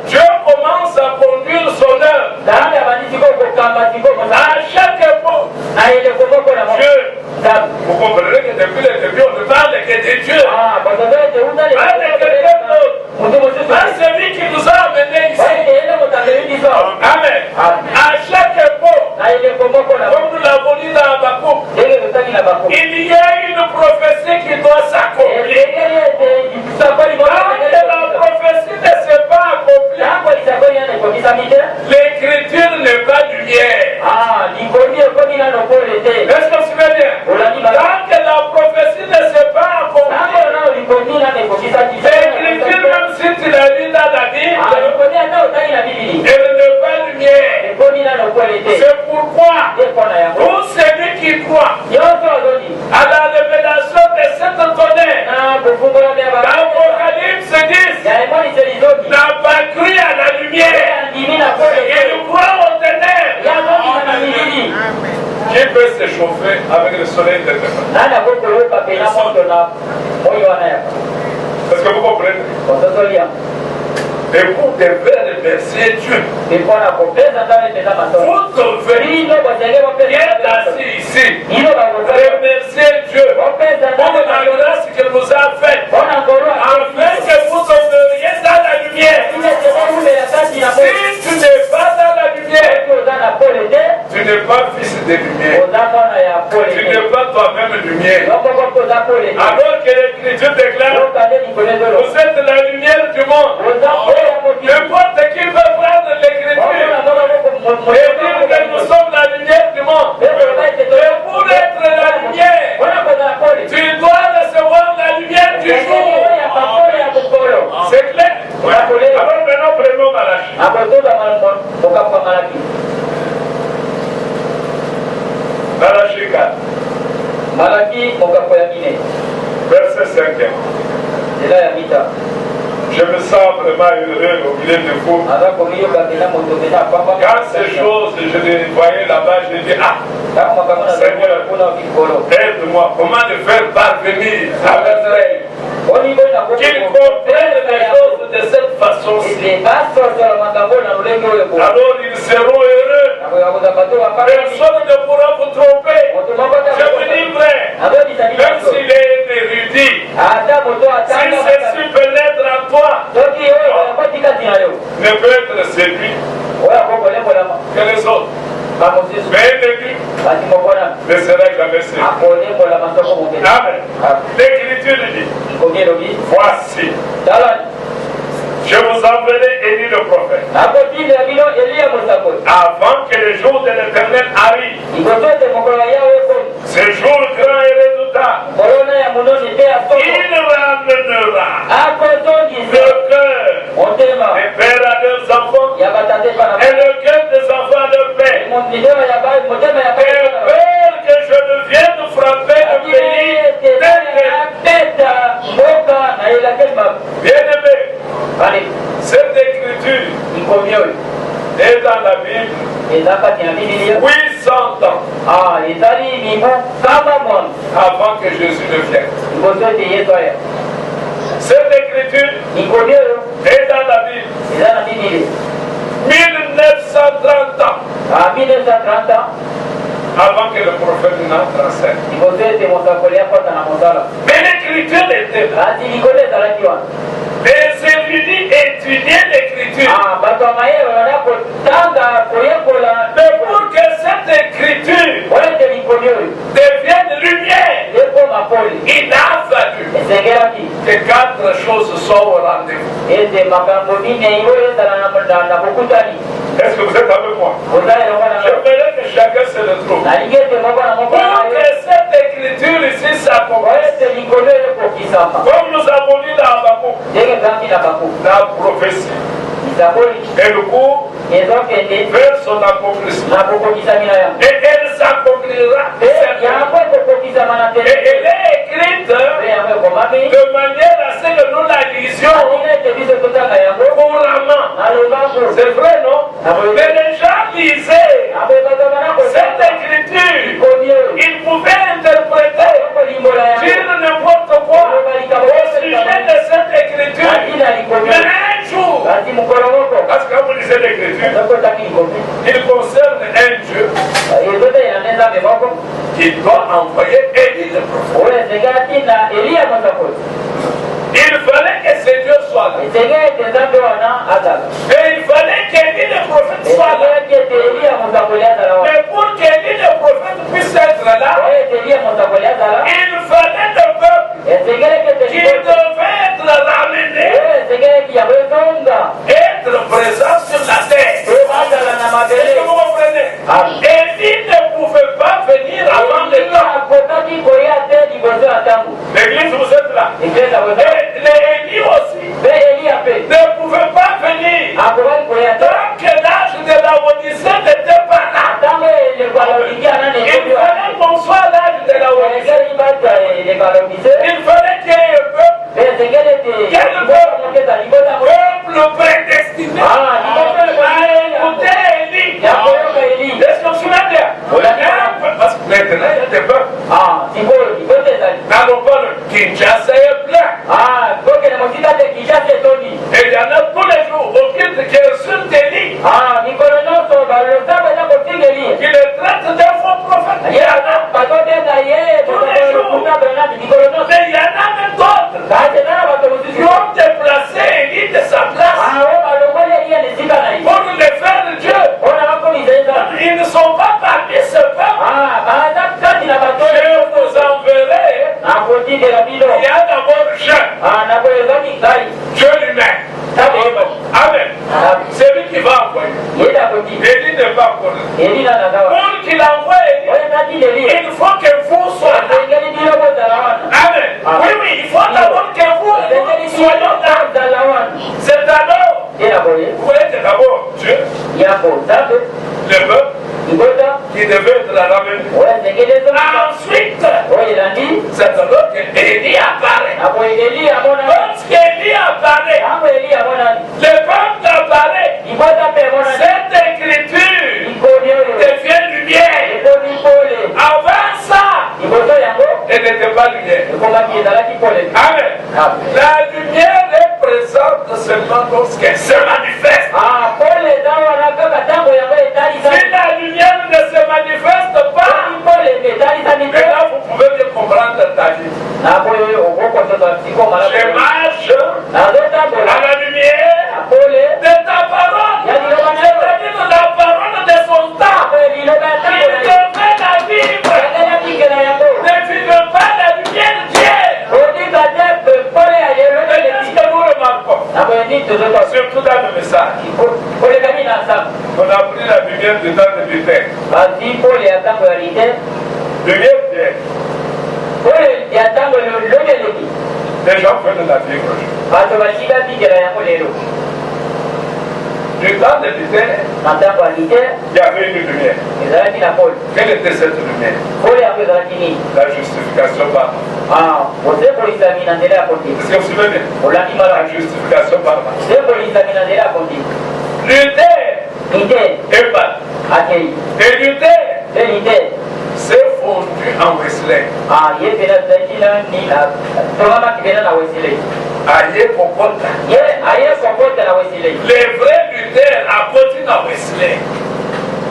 Dieu commence à conduire son œuvre. À chaque époque, Dieu, vous comprenez que depuis le soleil était demain. nani akokoloka pena moto na moyo wana yako Est-ce que vous comprenez? ototolia Et pour devoir remercier Dieu, ipona kopesa ndani tena masomo vous devez ino bozenge bopesa être assis ici, ino bakopesa remercier Dieu bopesa pour ndani la masomo grâce qu'il nous a faite, bona ngoro afin que vous demeuriez dans la lumière. ile tebo ule ya kati na Si tu n'es pas dans la lumière, oza na pole te tu n'es pas fils de lumière. oza mwana ya pole Tu te n'es pas toi-même lumière. yokoko oza pole te Alors que l'Écriture déclare, okande likolo ezolo vous êtes la lumière du monde. oza pole ya mokili N'importe qui peut prendre l'Écriture et dire que nous sommes la lumière du monde. Et pour être la lumière, tu dois recevoir la lumière du jour. C'est clair? Alors maintenant, prenons Malachie. Malachie 4, Malaki mokapo ya mine verset 5. ela ya mita Je me sens vraiment heureux au milieu de vous. aza komiyoka pena moto pena apamba Quand ces choses, je les voyais là-bas, je dis, ah, ntango makambo nazomona mpona likolo aide-moi, comment le faire parvenir à mes rêves, oni bona qu'ils comprennent les choses de cette façon-ci. basosola makambo na lolenge oyo bo Alors ils seront heureux. nakoyakoza bato bapaa Personne ne pourra vous tromper. moto moko Je vous dis vrai, azobisa même biso s'il est érudit, ata moto si atanga ceci pénètre en toi, soki oyo yakotikati na yo ne peut être séduit oyo akokolembolama que les autres. bamosusu Mais un élu bati mokonami ne sera jamais séduit. akolembolama soko mokeli Amen. L'Écriture dit, ikomi elobi voici, talani je vous enverrai Élie le prophète, nakotindela bino eliya mosakoli avant que le jour de l'Éternel arrive. liboso ete mokolo ya yawe ekomi Ce jour grand et redoutable, molona ya mononi mpe ya soko il ramènera akozongisa le cœur motema des pères à leurs enfants ya batate mpa na et le cœur des enfants à leur père. motema ya motema ya Et peur que je ne vienne frapper le pays tel que. apeta mboka na elakeli mabe Bien-aimé, bani cette écriture ikomi oyo est dans la Bible eza kati na bibilia 800 ans ezali mibu kama mwana avant que Jésus ne vienne. liboso ete yesu aya Cette écriture ikomi oyo est dans la Bible eza na bibilia 1930 ans 1930 ans avant que le prophète n'entre en scène. liboso ete mosakoli akɔta na mosala Mais l'écriture était là. kasi likolo ezalaki wana Les érudits étudiaient l'écriture. bato ya mayele bana kotanga koyekola Mais pour que cette écriture oyo ete likomi oyo devienne lumière, ekoma pole il a fallu esengelaki que 4 choses soient au rendez-vous. ete makambo minei oyo ezala na bokutani Est-ce que vous êtes avec moi? oza elongo na J'aimerais que chacun se le trouve. nalingi ete moko na moko Pour que cette écriture ici oyo s'accomplisse, ete likolo oyo ekokisama comme nous avons lu dans Habakkuk, ndenge ezangi na baku la prophétie lisakoli et le cours ezokende vers son accomplissement. na kokokisami na yango Et elle s'accomplira mpe certainement. yango ekokokisama na Et tele elle est écrite mpe yango ekomami de manière à ce que nous la lisions alinga ete biso totanga yango couramment. na lobako C'est vrai, non? Mais les gens lisaient abobatobana cette écriture. komi oyo Ils pouvaient interpréter, kolimbola yango dire n'importe quoi au sujet de cette écriture. atina likomi Mais un jour, kasi mokolo moko parce que quand vous lisez l'écriture, ezokotaki likomi il concerne un Dieu ezotelela nde nzambe moko qui doit envoyer Élie le prophète. oyo esengelaki na eliya mosakoli Il fallait que ce Dieu soit là. esenge ete nzambe wana azala Et il fallait qu'Élie le prophète soit là. esengelaki ete eliya mosakoli azala wana Mais pour qu'Élie le prophète puisse être là, oyo ete eliya mosakoli azala il fallait le peuple esengelaki ete qui liboso devait être ramené, oyo esengelaki yango ezonga être présent sur la terre. pe bazala na Est-ce mabele que vous comprenez? Élie ne pouvait pas venir avant le eliya temps. akokaki koya te liboso ya ntango L'église, vous êtes là. eglise akoza Et les Élie aussi pe eliya pe ne pouvait pas venir akokaki koya te tant que l'âge de la Odyssée n'était pas là. ntango elekwala olingi ana na Il ekomi wana fallait qu'on soit l'âge de la Odyssée. esengeli bata elekwala obise Il fallait qu'il y ait un peuple, pe esengeli ete liboso mokeza liboso yango peuple prédestiné à écouter Élie. ya koyoka eli Est-ce que vous vous souvenez bien? Parce que maintenant, il y a des peuples. Kinshasa est plein. Ah, donc les mosquita de Kinshasa est toni. Et il y en a tous les jours au culte qui est sur des lits. Ah, Nicolas so ba le saba na kotingeli. Qui les traite d'un faux prophète. Il y en a. Ba to de na ye, Tous les jours. Nicolas. Mais il y en a même d'autres. Ba te na ba to Qui ont déplacé Élie de sa place Ah, on ba le mole ye ne sika na. pour les faire de Dieu. On a ko miseza. Ils ne sont pas parmi ce peuple. Ah, ba ta kati na ba to. Je vous enverrai. Na ko ti de la bilo. Il y a d'abord Jean, Ah, na ko ezaki kai. Dieu lui-même. Amen. C'est lui qui va envoyer. Yeda ko ti. Élie n'est pas encore là. Eli na na dawa. Pour qu'il envoie Élie, Oye na ti de li. il faut que vous soyez là. Ngeli dilo ko dalawan. Amen. Oui, oui, il faut d'abord que vous soyez là. Dalawan. C'est alors. Yeda ko ye. Vous voyez que d'abord Dieu, Ya ko sabe. le peuple, Ibota. qui devait être la ramener. Oye ngeli zo. Ensuite, Oye landi. c'est alors que Élie apparaît. Apo Eli amona. Lorsqu'Élie apparaît, Apo Eli amona. le peuple apparaît. Ibota pe amona. Cette écriture Ikonyo yo. devient lumière. Ikoni pole. Avant ça, Iboto yango. elle n'était pas lumière. Ikoma ki ezalaki pole. Amen. La lumière est présente seulement lorsqu'elle se manifeste. Ah, pole dawa na kaka tango yango etalisa. Si la lumière ne se manifeste pas, Pole etalisa ni pe. maintenant vous pouvez bien comprendre ta vie. Apo yo okoko soto siko Je malamu. marche Nazotambola. à la lumière Pole. de ta parole. C'est-à-dire de la parole de son temps. Il devait la vivre. Ne vive pas la lumière de Dieu. Et qu'est-ce que nous remarquons? Surtout dans le message. On a pris la lumière du temps de Luther. Lumière bien. Les gens veulent la vivre. Du temps de Luther, il y avait une lumière. Quelle était cette lumière? La justification par moi. Est-ce que vous suivez bien? La justification par moi. Luther est battu. Et Luther s'est fondu en Wesley. Aïe Kokota. Les vrais Luther apportent à Wesley.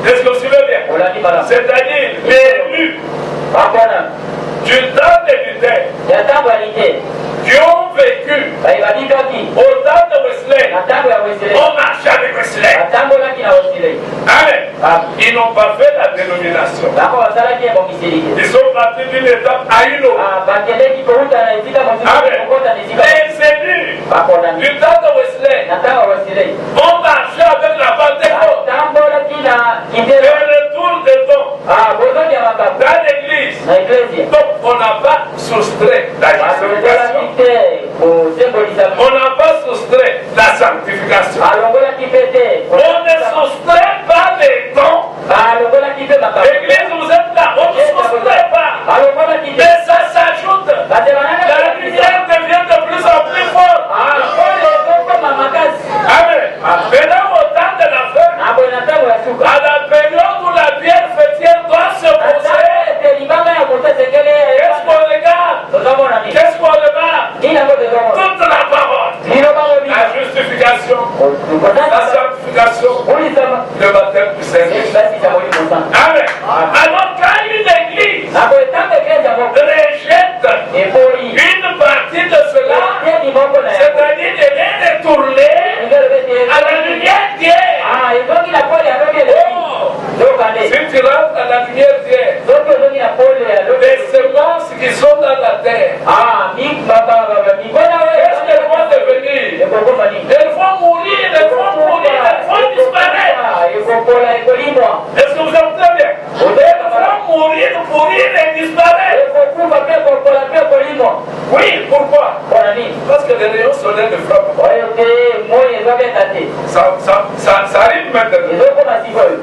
Est-ce que vous suivez bien? C'est-à-dire les élus du temps de Luther qui ont vécu au temps de Wesley ont marché avec Wesley. Amen. Ils n'ont pas fait la dénomination. Ils sont partis d'une étape à une autre. Amen. Les élus du temps de Wesley ont marché avec la Pentecôte. Et le tour des dons dans l'église. Donc on n'a pas soustrait la justification. On n'a pas soustrait la sanctification. On ne soustrait pas les dons. L'église, vous êtes là, on ne soustrait pas. Mais ça s'ajoute. La lumière devient de plus en plus forte. Amen. Maintenant, au temps de la fin, à la période où la pierre fêtière doit se poser, qu'est-ce qu'on regarde? Qu'est-ce qu'on regarde? Toute la parole. La justification, la sanctification, le baptême du Saint-Esprit. Amen. Alors quand une église rejette une partie de cela, c'est-à-dire de les retourner à la lumière d'hier. Si tu rentres à la lumière d'hier, les semences qui sont dans la terre, qu'est-ce qu'elles vont devenir? Elles vont mourir, elles vont disparaître. Est-ce que vous entendez bien? Elles vont mourir et disparaître. Oui, pourquoi? Parce que les rayons solaires ne frappent pas. Ça arrive maintenant.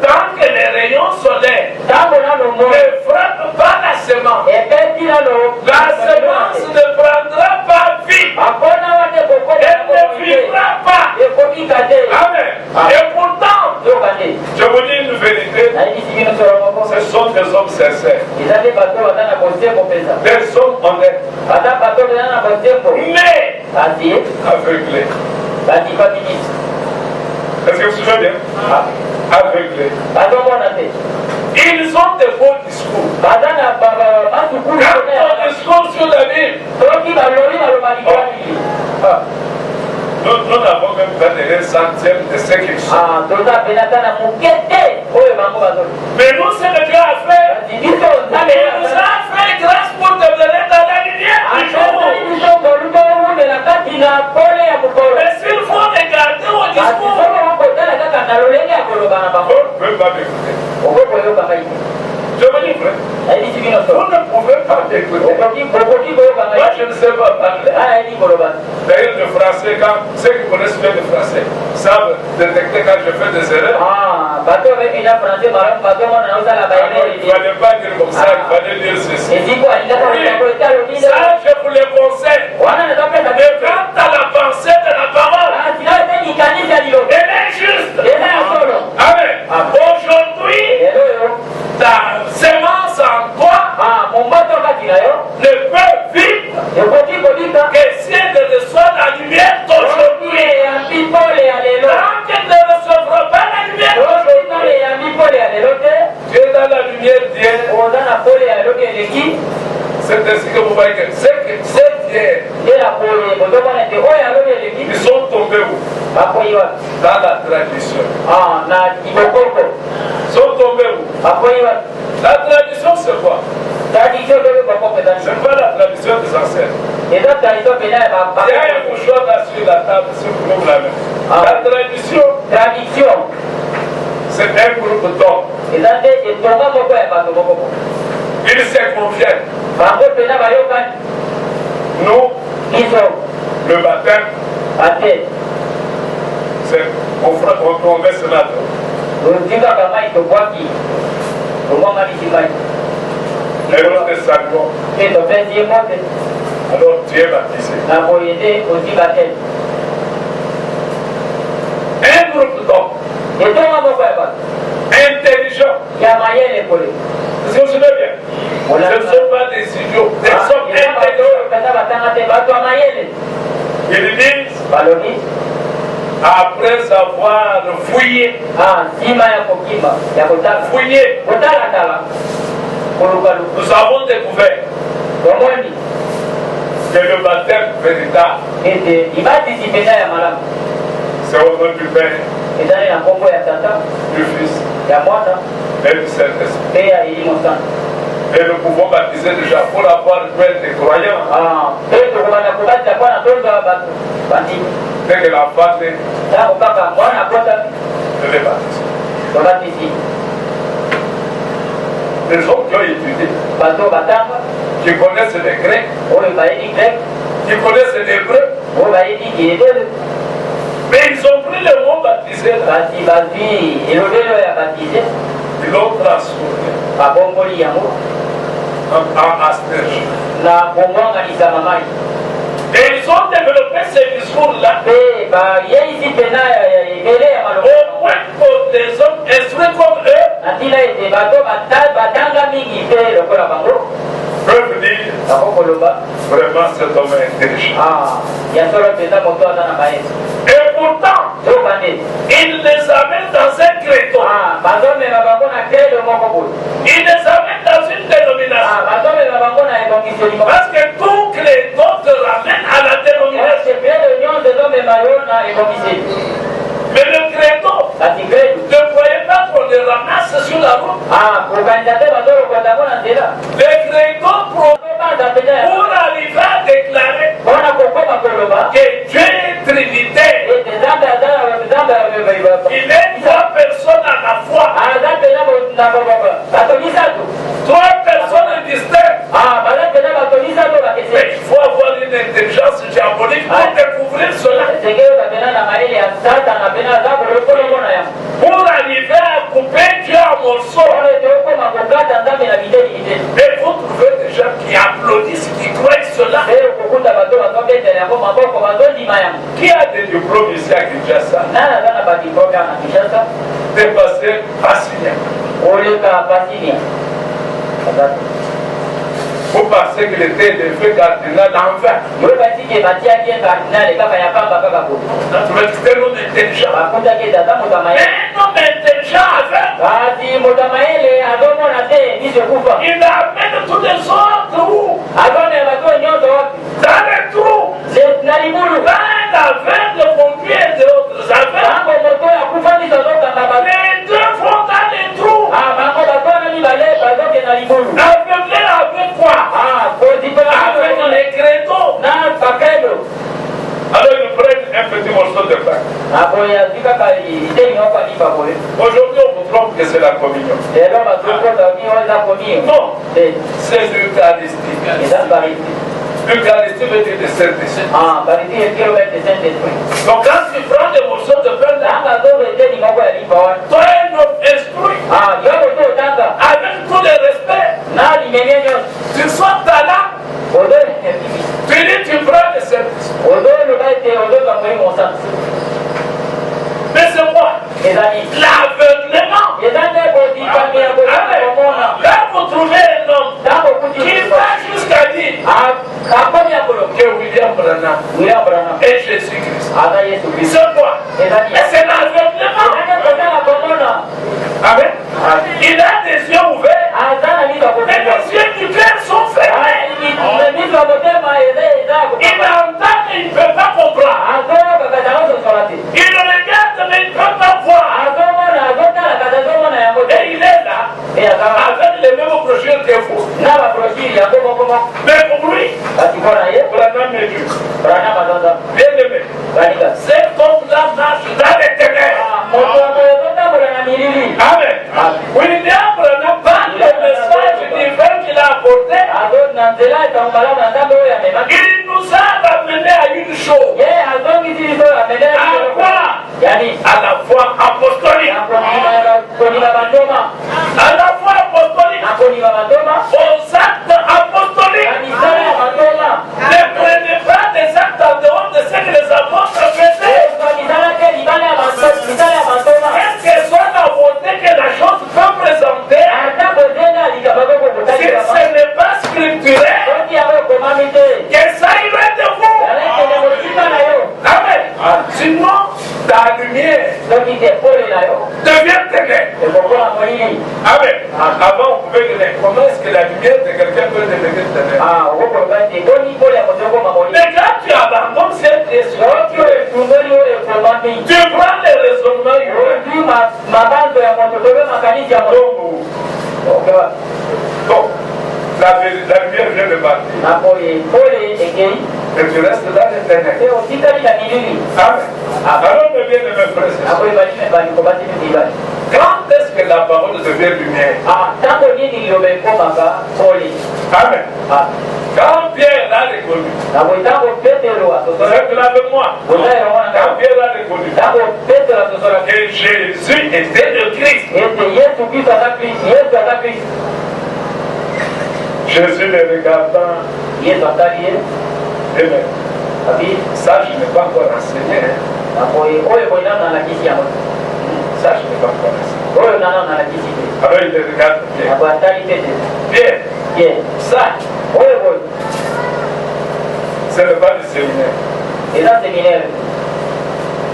Tant que les rayons solaires ne frappent pas la semence, la semence ne prendra pas vie. Elle ne vivra pas. Amen. Et pourtant, je vous dis une vérité, ce sont des hommes sincères, des hommes honnêtes, Assis. aveuglés. Bati papini. Est-ce que vous vous souvenez bien? Aveuglés. Bato mona te. Ils ont de beaux discours. Badana batukulu. Quand on discours sur la Bible, Toki balori balobali. nous n'avons même pas les centièmes de ce qu'ils sont. Toza benatana mukete. Oyo bango bazoli. Mais nous, ce que Dieu a fait, Diso il nous a fait grâce pour te donner dans la lumière du jour. Mais s'il faut regarder au discours, on ne peut pas m'écouter. Je veux dire vrai. Vous ne pouvez pas m'écouter. Moi, je ne sais pas parler. D'ailleurs, le français, quand ceux qui connaissent bien le français savent détecter quand je fais des erreurs. Alors, il ne fallait pas dire comme ça, il fallait dire ceci. Oui, ça, je vous le conseille. Mais quant à la pensée de la parole, elle est juste. Amen. Aujourd'hui, ta semence en toi ne peut vivre que si elle ne reçoit la lumière d'aujourd'hui. Tant qu'elle ne recevra pas la lumière d'aujourd'hui, tu es dans la lumière d'hier. C'est ainsi que vous voyez que c'est hier. Ils sont tombés où? Dans la tradition. Ils sont tombés où? La tradition, c'est quoi? C'est pas la tradition des ancêtres. Il y a un mouchoir là sur la table, si vous voulez la mettre. La tradition, c'est un groupe d'hommes. Ils se conviennent. Nous, le baptême, c'est on met ce matin. Et nous te saluons. Alors tu es baptisé. Un groupe d'hommes intelligents. Si vous savez bien, ce ne sont pas des idiots, des hommes intelligents. Ils disent, après avoir fouillé, nous avons découvert que le baptême véritable, c'est au nom du Père, du Fils et du Saint-Esprit. Et nous pouvons baptiser déjà pour avoir pu être croyants. Dès que la femme est, je les baptise. Les hommes qui ont étudié, qui connaissent les Grecs, qui connaissent l'hébreu, mais ils ont pris le mot baptisé, ils l'ont transformé en asperge. Et ils ont développé ce discours-là au point que des hommes instruits comme eux peuvent dire vraiment cet homme est intelligent. Et pourtant, ils les amènent dans un créneau. Ils les amènent dans une dénomination. Parce que tout créneau te ramène à la dénomination. Mais le créneau, ne croyez pas qu'on le ramasse sur la route. Le créneau pour arriver à déclarer que Dieu est Trinité. Il est trois personnes à la fois. Trois personnes distinctes. Mais il faut avoir une intelligence diabolique pour découvrir cela. Pour arriver à couper Dieu en morceaux. Et vous trouvez des gens qui applaudissent, qui croient cela. Qui a des diplômes ici à Kinshasa? Dépassé Passinia. Vous pensez qu'il était élevé cardinal en vain. Yo bati ke batia ke cardinal kaka ya pamba kaka ko. C'était un homme intelligent. Bakuta ke tata mutamaye. Un homme intelligent aveugle. Bati mutamaye le adomona te ni se kufa. Il amène tous les autres où? Agone bato nyoto wapi? Dans les trous. Le nalimulu. Un aveugle conduit d'autres aveugles. Bango moto ya kufa ni tozoka baba. Les deux vont dans les trous. Ah bango bato na ni bale bato ke nalimulu. Aveuglé avec quoi? Ah ko dipela Avec les créneaux. na pakelo. Alors ils prennent un petit morceau de pain. Aboya dikaka ideni wapa ni baboye. Aujourd'hui on vous trompe que c'est la communion. Lelo batoko tabi wala komi. Non, c'est l'Eucharistie. Eza bariti. L'Eucharistie veut dire de Saint-Esprit. Ah bariti est kilomètre de Saint-Esprit. Donc quand tu prends des morceaux de pain là, Anga zo ideni moko ya lipa wana. toi un homme instruit, Ah yoko to tanga. avec tout le respect, Na limenye nyo. tu sors ta langue, Odo tu dis tu prends le Saint-Esprit. odo lo baite odo kamwe monsa. Mais c'est quoi? Ezani. L'aveuglement. Ezani ko dipami ya ko komona. Là vous trouvez un homme Tango kuti. qui va jusqu'à dire Ah kaponya kolo. que William Branham Wira brana. est Jésus-Christ. Ada Yesu Kristo. C'est quoi? Ezani. Et c'est l'aveuglement. Ezani ko tanga komona. Amen. Il a des yeux ouverts, Azana ni ko mais komona. les yeux du cœur sont fermés. Il entend mais il ne peut pas comprendre. Il regarde mais il ne peut pas voir. Et il est là, avec les mêmes brochures que vous. Mais pour lui, Branham est Dieu. Bien aimé, cet homme-là marche dans les ténèbres. Amen. William Branham parle le message divin qu'il a apporté. Il nous a ramené à une chose. À quoi? À la foi apostolique. À la foi apostolique. Aux actes apostoliques. Ne prenez pas des actes en dehors de ce que les apôtres faisaient. Quelle que soit la beauté que la chose peut présenter, si ce n'est pas scripturel, que ça irait de vous. Amen. Sinon, ta lumière devient ténèbres. Amen. Avant, on pouvait dire comment est-ce que la lumière de quelqu'un peut devenir ténèbres? Mais quand tu abandonnes cette question, tu prends les raisonnements humains. Donc, la lumière vient de bâtir. Et tu restes dans les ténèbres. Amen. Alors, me vient de me frères. Quand est-ce que la parole devient lumière? Amen. Quand Pierre a reconnu, c'est avec moi. Quand Pierre a reconnu que Jésus était le Christ, Jésus le regardant, amen. Ça, je n'ai pas encore enseigné. Ça, je n'ai pas encore enseigné. Alors, il le regarde Pierre. Pierre, ça, c'est le bas du séminaire.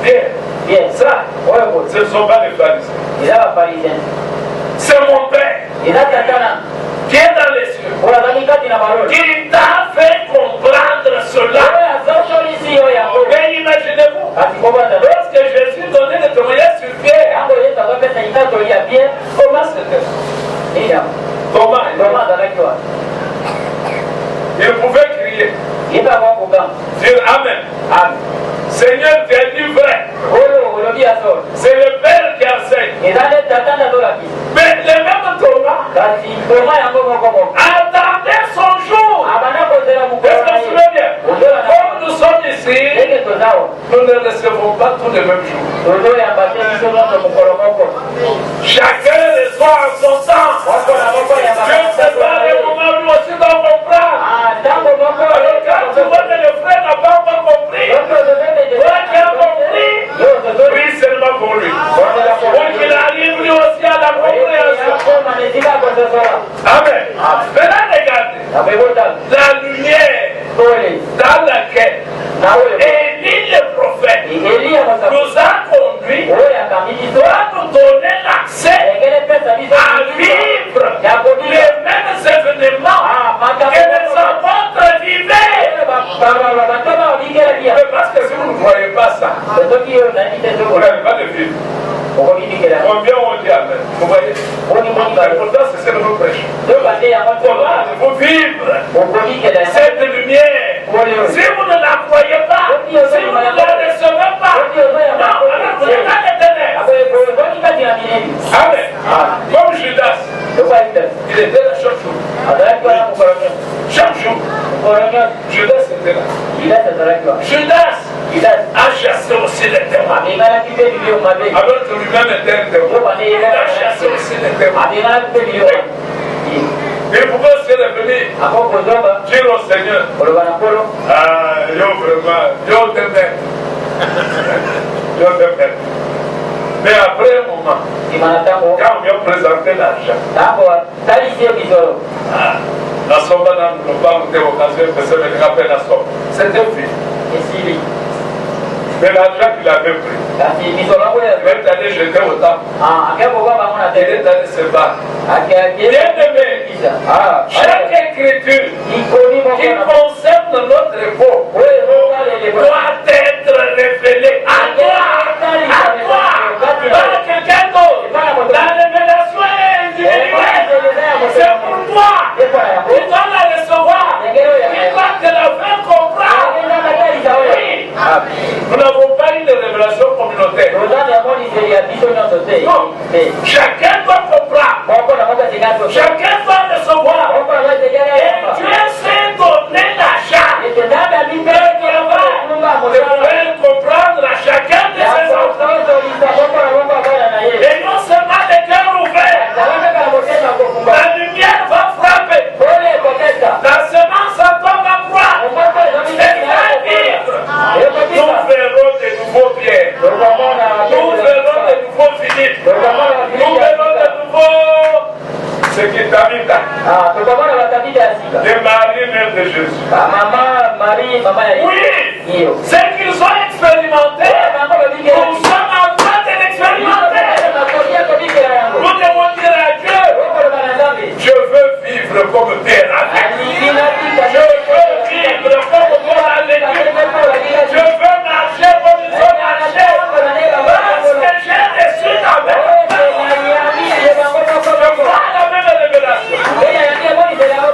Pierre, ça, ce ne sont pas les pharisiens. C'est mon Père qui est dans les cieux, qui t'a fait comprendre cela. Mais imaginez-vous, lorsque Jésus donnait le témoignage sur Pierre, comment c'était? Comment? Il pouvait crier, dire Amen. Seigneur, tu as dit vrai. C'est le Père qui enseigne. Mais le même Thomas attendait son jour. Est-ce que vous souvenez bien? Comme nous sommes ici, nous ne recevons pas tous les mêmes jours. Chacun reçoit en son temps. Je ne sais pas le moment où lui aussi doit comprendre. Alors quand tu vois que le frère n'a pas encore compris, toi qui as compris, oui, seulement pour lui. Pour qu'il arrive lui aussi à la compréhension. Amen. Maintenant regardez. dans laquelle Élie le prophète nous a conduits va nous donner l'accès à vivre les mêmes événements que les apôtres vivaient. Parce que si vous ne voyez pas ça, vous n'avez pas de vivre. Combien on dit amen? Vous voyez? Et pourtant, c'est ce que nous prêchons. Vous vivre cette lumière. Si vous ne la croyez pas, si vous ne la recevez pas, non, alors vous êtes dans les ténèbres. Amen. Comme Judas, il était là chaque jour. Chaque jour. Judas était là. Judas a chassé aussi les témoins. Alors que lui-même était un témoin. Il a chassé aussi les témoins. Il pouvait se revenir, dire au Seigneur, ah, yo vraiment, yo t'aime. Yo t'aime. Mais après un moment, quand on vient présenter l'argent, la somme n'a pas été occasion que ça me rappelle la somme. C'était fini. Mais l'argent qu'il avait pris, il est allé jeter au temple. Il est allé se battre. Bien aimé, chaque écriture qui concerne notre époque doit être révélée à toi, pas à quelqu'un d'autre. La révélation est individuelle, c'est pour toi. Tu dois la recevoir, tu dois te la faire comprendre. Oui. Nous n'avons pas eu de révélation communautaire. Non. Chacun doit comprendre. Chacun doit recevoir. Et Dieu s'est donné l'achat. Et Dieu va faire comprendre à chacun de ses enfants. Et non seulement les cœurs ouverts. La lumière va frapper. La semence en toi va croire. Et va vivre. Nous verrons de nouveaux pierres. Nous verrons de nouveaux Philippe. Nous verrons de nouveaux ce qui t'habite. De Marie, mère de Jésus. Oui, ce qu'ils ont expérimenté, nous sommes en train de l'expérimenter. Nous devons dire à Dieu, je veux vivre comme Père avec. Je veux vivre comme toi avec. Je veux marcher comme ils ont marché. Parce que j'ai reçu la même. Je vois la même révélation.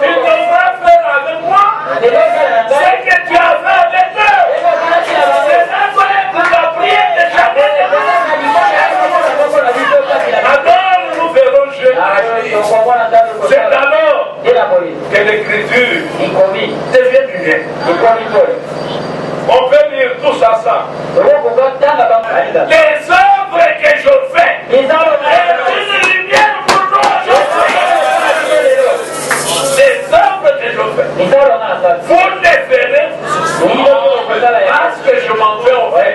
Tu devras faire avec moi ce que tu as fait avec eux. C'est ça qu'on va prier de jamais. Alors nous verrons Jésus. C'est alors que l'écriture devient lumière. On peut lire tous ensemble. Les œuvres que je fais est une lumière pour nous aujourd'hui. Les œuvres que je fais, vous les verrez parce que je m'en vais au Père.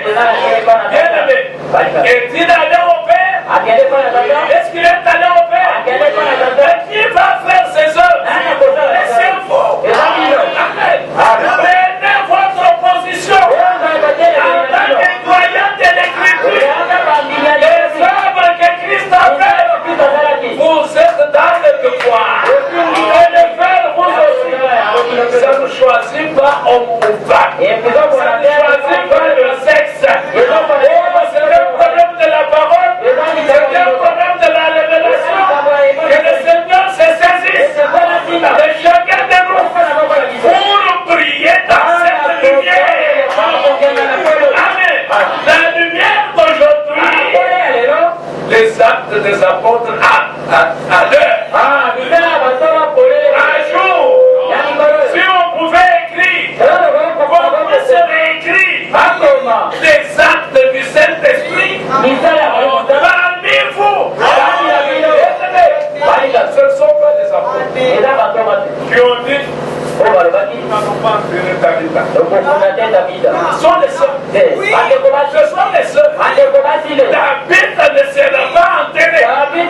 Bien aimé, est-il allé au Père? Est-ce qu'il est allé au Père? Et qui va faire ses œuvres? C'est vous. Prenez votre position en tant que croyant de l'Écriture. Les œuvres que Christ a faites, vous êtes dans le devoir de le faire vous aussi. Ça ne choisit pas homme ou femme. Ça ne choisit pas le sexe. C'est un problème de la parole. C'est un problème de la révélation. Que le Seigneur se saisisse de chacun de nous pour prier dans cette lumière. Amen. La lumière d'aujourd'hui, les actes des apôtres à l'heure, à jour. Si on pouvait écrire, comment serait écrit les actes du Saint-Esprit parmi vous? Ce ne sont pas des apôtres qui ont dit nous n'allons pas enterrer Tabitha. Ce sont les sœurs. Ce sont les sœurs. Tabitha ne sera pas enterrée. Et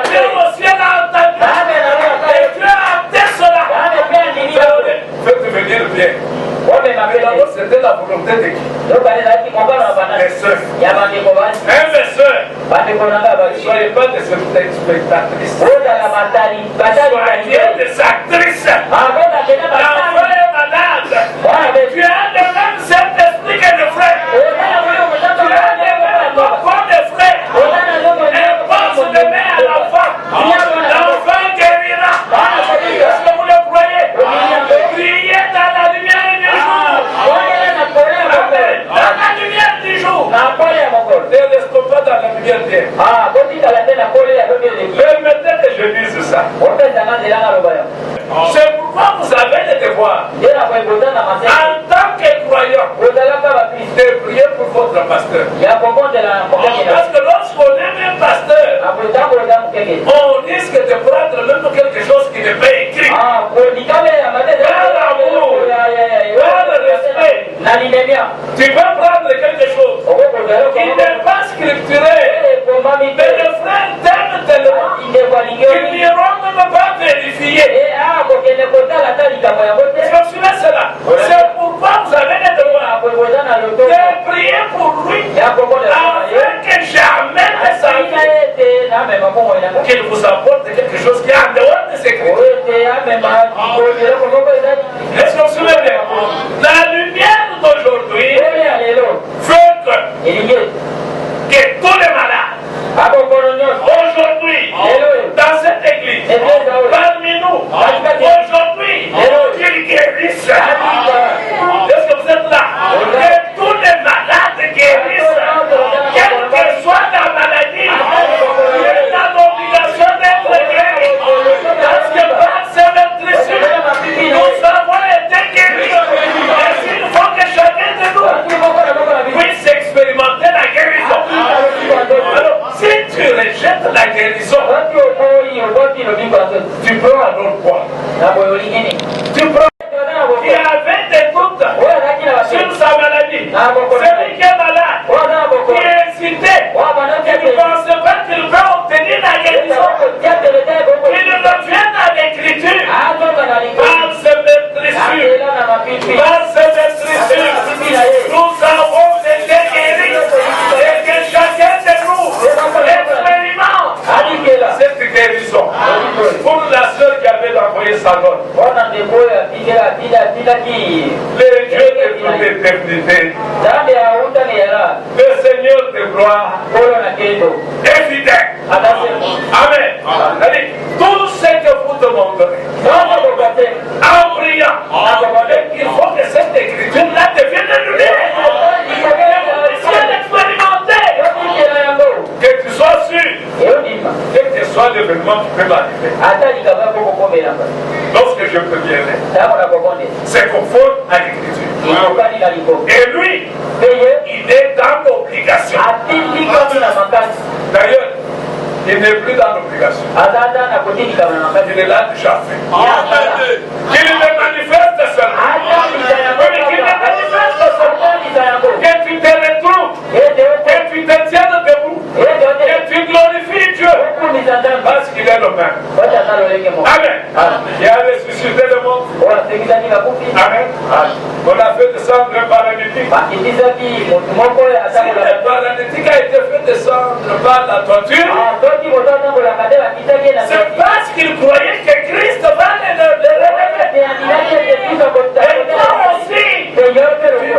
Dieu aussi l'a entendu. Et Dieu a amené cela. Faites venir bien. d'abord, c'était la volonté de qui? Les sœurs. Mes sœurs, ne soyez pas des spectatrices. Soyez des actrices. L'enfant est malade. Tu as le même Saint-Esprit que le frère. Tu as le même enfant de frère. Impose de main à l'enfant. L'enfant guérira. Est-ce que vous le croyez? Priez dans la lumière du jour. Amen. Dans la lumière du jour. Ne restons pas dans la lumière d'hier. Permettez que je dise ça. C'est pourquoi vous avez le devoir, en tant que croyant, de prier pour votre pasteur. Parce que lorsqu'on aime un pasteur, on risque de prendre même quelque chose qui n'est pas écrit. Par l'amour, par le respect, tu vas prendre quelque chose qui n'est pas scripturé. Mais le frère t'aime tellement qu'ils n'iront même pas vérifier. Cela. C'est pourquoi vous avez le devoir de prier pour lui afin que jamais de sa vie qu'il vous apporte quelque chose qui est en dehors de ses critères. Est-ce qu'on se souvient bien? La lumière d'aujourd'hui fait que tous les malades aujourd'hui dans cette église parmi nous aujourd'hui qu'ils guérissent. Est-ce que vous êtes là? Que tous les malades guérissent, quelle que soit la maladie, il est dans l'obligation d'être guéri. Parce que par ces maîtrises, nous avons été guéris. Et s'il faut que chacun de nous puisse expérimenter la guérison. Alors, si tu rejettes la guérison, tu prends alors quoi? Tu prends qui avait des doutes sur sa maladie. Celui qui est malade, qui est excité, qui ne pense pas qu'il peut obtenir la guérison, qui ne revient à l'écriture. Par ce maîtrisure, nous avons été guéris et que chacun de nous expérimente cette guérison. Pour la sœur qui avait envoyé sa note, les dieux de toute éternité, le Seigneur de gloire est fidèle. Amen. Allez, tout ce que vous demanderez en priant, il faut que cette écriture-là devienne lumière. Que tu sois sûr, quel que soit l'événement qui peut m'arriver. Lorsque je préviendrai, c'est conforme à l'écriture. Et lui, il est dans l'obligation. D'ailleurs, il n'est plus dans l'obligation. Il est là déjà fait. Il le manifeste seulement. Il le manifeste seulement. Que tu te retrouves, que tu te tiennes debout, que tu glorifies Dieu. Parce qu'il est le même. Amen. Il a ressuscité le monde. Amen. On a fait descendre le paralytique. Si le paralytique a été fait descendre par la toiture, c'est parce qu'il croyait que Christ va le relever. Et toi aussi, tu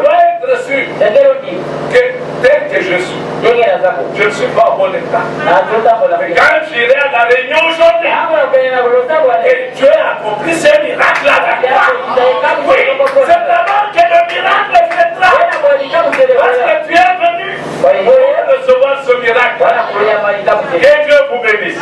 dois être sûr que tel que je suis, je ne suis pas en bon état. Mais quand j'irai à la réunion aujourd'hui, et Dieu a accompli ce miracle avec moi, oui, c'est d'abord que le miracle viendra. Parce que tu es venu pour recevoir ce miracle. Que Dieu vous bénisse.